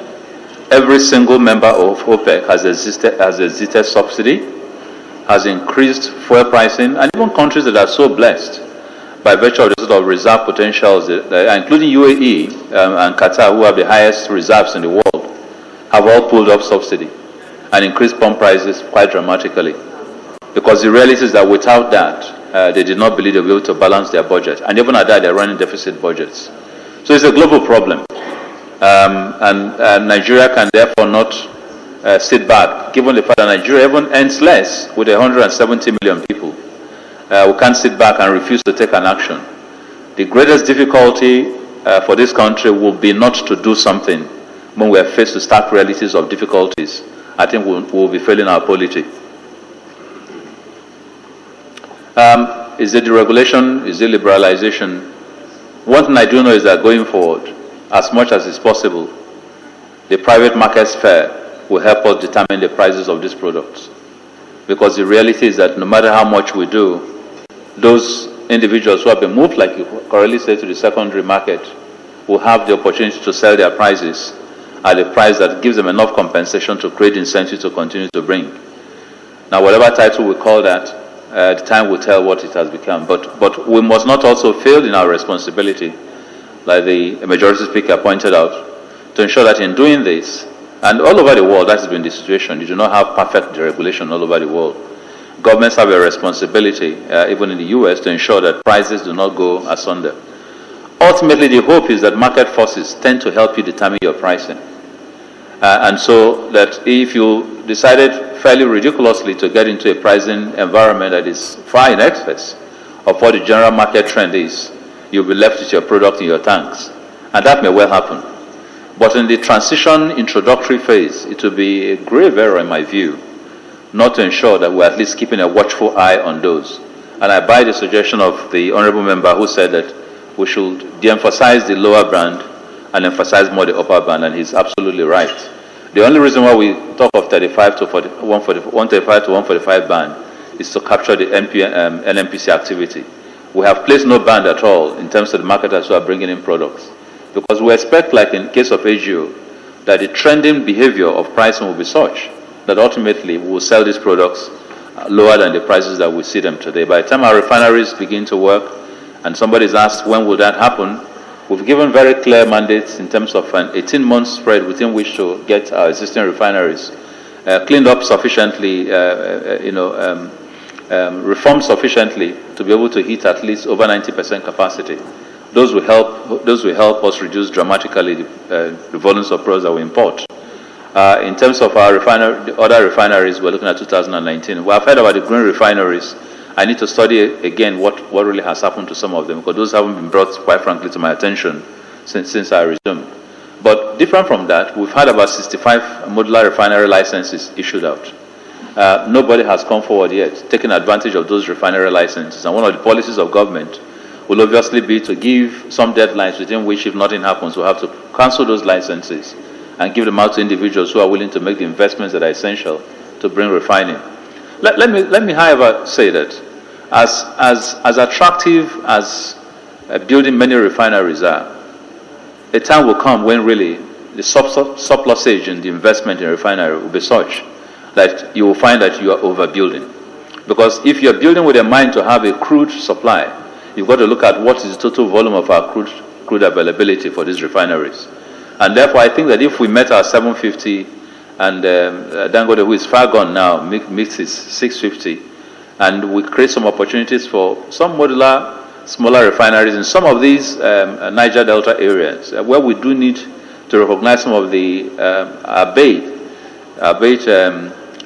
every single member of OPEC has exited subsidy, has increased fuel pricing, and even countries that are so blessed by virtue of the sort of reserve potentials, including UAE and Qatar, who have the highest reserves in the world, have all pulled up subsidy and increased pump prices quite dramatically. Because the reality is that without that, they did not believe they would be able to balance their budget. And even at that, they're running deficit budgets. So it's a global problem. And Nigeria can therefore not sit back, given the fact that Nigeria even earns less with 170 million people. We can't sit back and refuse to take an action. The greatest difficulty for this country will be not to do something when we are faced with stark realities of difficulties. I think we'll be failing our polity. Is it deregulation? Is it liberalization? One thing I do know is that going forward, as much as is possible, the private market sphere will help us determine the prices of these products. Because the reality is that no matter how much we do, those individuals who have been moved, like you correctly said, to the secondary market will have the opportunity to sell their prices at a price that gives them enough compensation to create incentive to continue to bring. Now, whatever title we call that, the time will tell what it has become. But we must not also fail in our responsibility, like the majority speaker pointed out, to ensure that in doing this, and all over the world, that has been the situation. You do not have perfect deregulation all over the world. Governments have a responsibility, even in the US, to ensure that prices do not go asunder. Ultimately, the hope is that market forces tend to help you determine your pricing. And so that if you decided fairly ridiculously to get into a pricing environment that is far in excess of what the general market trend is, you'll be left with your product in your tanks. And that may well happen. But in the transition introductory phase, it will be a grave error in my view not to ensure that we're at least keeping a watchful eye on those. And I buy the suggestion of the honorable member who said that we should de-emphasize the lower band and emphasize more the upper band, and he's absolutely right. The only reason why we talk of 35 to 40, 135 to 145 band is to capture the NMPC activity. We have placed no band at all in terms of the marketers who are bringing in products. Because we expect, like in case of AGO, that the trending behavior of pricing will be such that ultimately we will sell these products lower than the prices that we see them today. By the time our refineries begin to work, and somebody's asked when will that happen, we've given very clear mandates in terms of an 18-month spread within which to get our existing refineries cleaned up sufficiently, reformed sufficiently to be able to hit at least over 90% capacity. Those will help us reduce dramatically the volumes of products that we import. In terms of our the other refineries, we're looking at 2019. We have heard about the green refineries. I need to study again what really has happened to some of them, because those haven't been brought, quite frankly, to my attention since I resumed. But different from that, we've had about 65 modular refinery licenses issued out. Nobody has come forward yet, taking advantage of those refinery licenses. And one of the policies of government will obviously be to give some deadlines within which, if nothing happens, we'll have to cancel those licenses and give them out to individuals who are willing to make the investments that are essential to bring refining. Let me, however, say that as attractive as building many refineries are, a time will come when really the surplusage in the investment in refinery will be such that you will find that you are overbuilding. Because if you're building with a mind to have a crude supply, you've got to look at what is the total volume of our crude availability for these refineries. And therefore, I think that if we met our 750 and Dangote, who is far gone now, meets his 650, and we create some opportunities for some modular, smaller refineries in some of these Niger Delta areas, where we do need to recognize some of the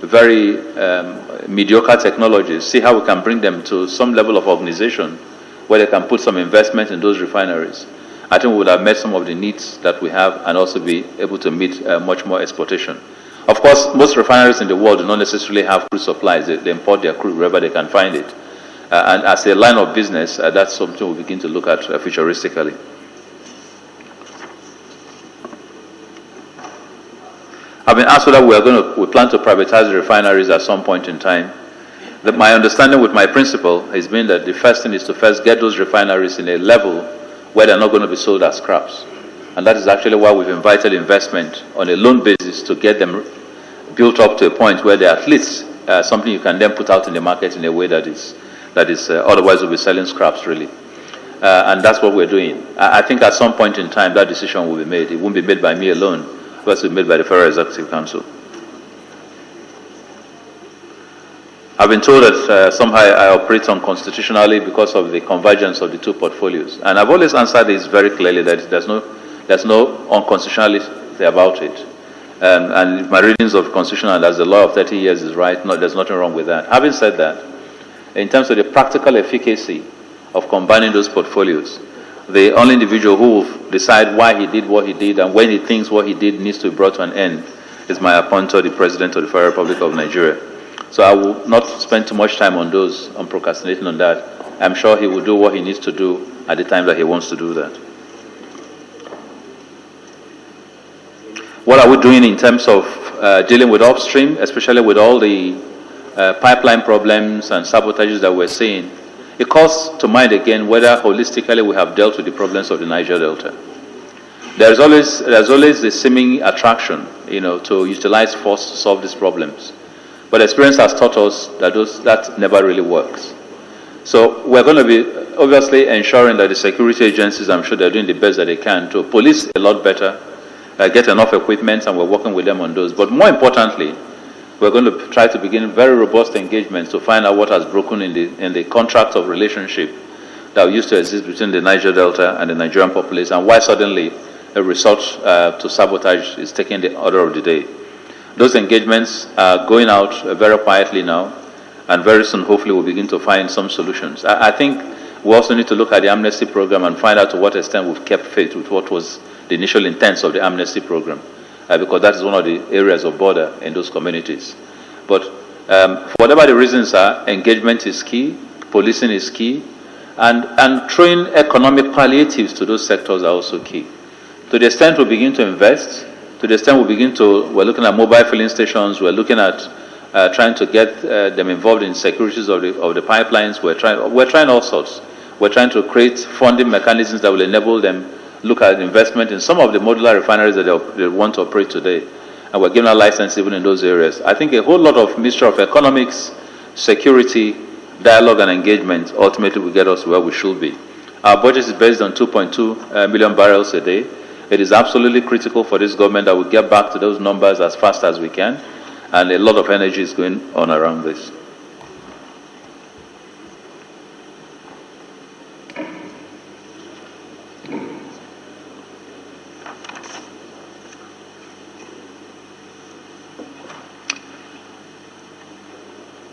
very mediocre technologies, see how we can bring them to some level of organization where they can put some investment in those refineries. I think we would have met some of the needs that we have and also be able to meet much more exportation. Of course, most refineries in the world do not necessarily have crude supplies. They import their crude wherever they can find it. And as a line of business, that's something we'll begin to look at futuristically. I've been asked whether we plan to privatize the refineries at some point in time. My understanding with my principal has been that the first thing is to first get those refineries in a level where they're not going to be sold as scraps. And that is actually why we've invited investment on a loan basis to get them built up to a point where they're at least something you can then put out in the market in a way that is otherwise we'll be selling scraps really. And that's what we're doing. I think at some point in time that decision will be made. It won't be made by me alone, but it will be made by the Federal Executive Council. I've been told that somehow I operate unconstitutionally because of the convergence of the two portfolios. And I've always answered this very clearly that there's no unconstitutionality about it. And if my readings of the Constitution and as the law of 30 years is right, there's nothing wrong with that. Having said that, in terms of the practical efficacy of combining those portfolios, the only individual who will decide why he did what he did and when he thinks what he did needs to be brought to an end is my appointee, the President of the Federal Republic of Nigeria. So I will not spend too much time on those, on procrastinating on that. I'm sure he will do what he needs to do at the time that he wants to do that. What are we doing in terms of dealing with upstream, especially with all the pipeline problems and sabotages that we're seeing? It calls to mind again whether holistically we have dealt with the problems of the Niger Delta. There's always a seeming attraction, to utilize force to solve these problems. But experience has taught us that that never really works. So we're going to be obviously ensuring that the security agencies, I'm sure they're doing the best that they can to police a lot better, get enough equipment, and we're working with them on those. But more importantly, we're going to try to begin very robust engagements to find out what has broken in the contract of relationship that used to exist between the Niger Delta and the Nigerian populace, and why suddenly a resort to sabotage is taking the order of the day. Those engagements are going out very quietly now, and very soon, hopefully, we'll begin to find some solutions. I think we also need to look at the amnesty program and find out to what extent we've kept faith with what was the initial intent of the amnesty program, because that is one of the areas of border in those communities. But for whatever the reasons are, engagement is key, policing is key, and throwing economic palliatives to those sectors are also key. To the extent we begin to invest, to the extent we're looking at mobile filling stations, we're looking at trying to get them involved in securities of the pipelines. We're trying all sorts. We're trying to create funding mechanisms that will enable them look at investment in some of the modular refineries that they want to operate today. And we're giving a license even in those areas. I think a whole lot of mixture of economics, security, dialogue, and engagement ultimately will get us where we should be. Our budget is based on 2.2 million barrels a day. It is absolutely critical for this government that we get back to those numbers as fast as we can. And a lot of energy is going on around this.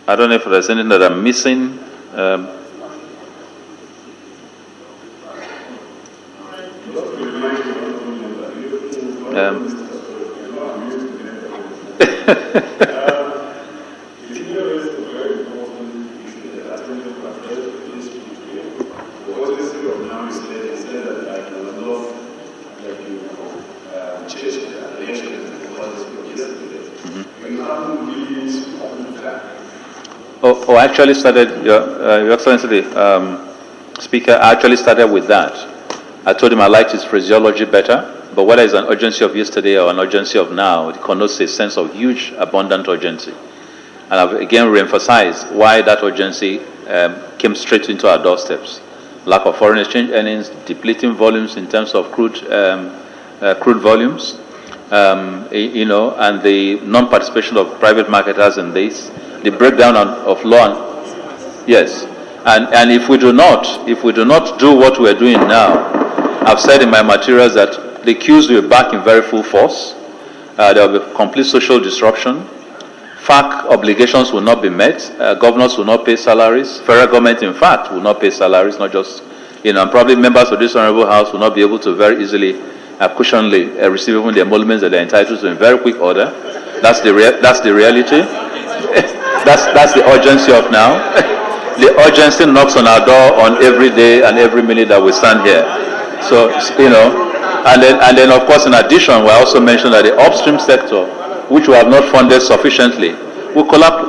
I don't know if there's anything that I'm missing. I actually started, Your Excellency, the Speaker, I actually started with that. I told him I liked his phraseology better, but whether it's an urgency of yesterday or an urgency of now, it connotes a sense of huge, abundant urgency. And I've again re-emphasized why that urgency came straight into our doorsteps. Lack of foreign exchange earnings, depleting volumes in terms of crude volumes, and the non-participation of private marketers in this, the breakdown of law. Yes, and if we do not do what we're doing now, I've said in my materials that the queues will be back in very full force. There will be complete social disruption. FAC obligations will not be met. Governors will not pay salaries. Federal government, in fact, will not pay salaries, not just, and probably members of this honorable house will not be able to very easily, cushionly receive even the emoluments that they're entitled to in very quick order. That's the reality. That's the urgency of now. The urgency knocks on our door on every day and every minute that we stand here. So, and then of course, in addition, we also mentioned that the upstream sector, which we have not funded sufficiently, will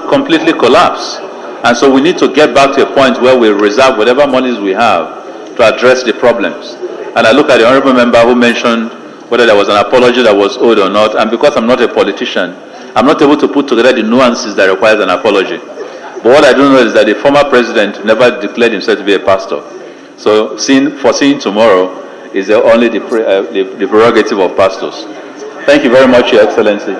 completely collapse. And so we need to get back to a point where we reserve whatever monies we have to address the problems. And I look at the honorable member who mentioned whether there was an apology that was owed or not, and because I'm not a politician, I'm not able to put together the nuances that requires an apology. But what I do know is that the former president never declared himself to be a pastor. So foreseeing tomorrow is only the prerogative of pastors. Thank you very much, Your Excellency.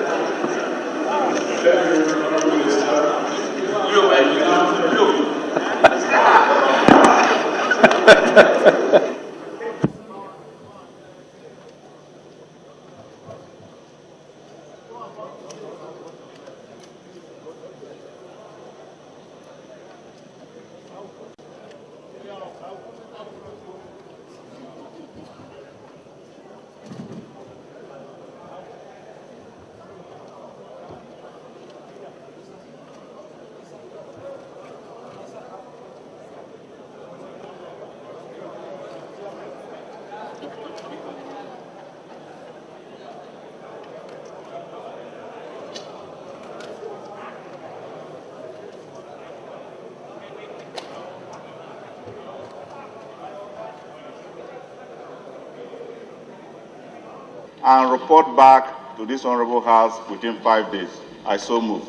and report back to this Honorable House within 5 days. I so move.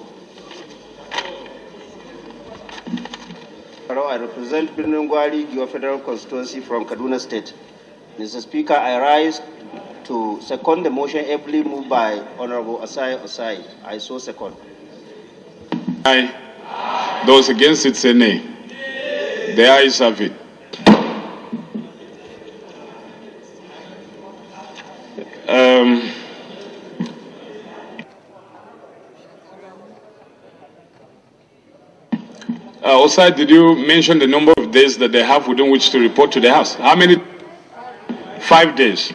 Hello, I represent Birnungwali, your federal constituency from Kaduna State. Mr. Speaker, I rise to second the motion ably moved by Honorable Asai Osai. I so second. Aye. Those against it say nay. The ayes have it. Osai, did you mention the number of days that they have within which to report to the House? How many? 5 days.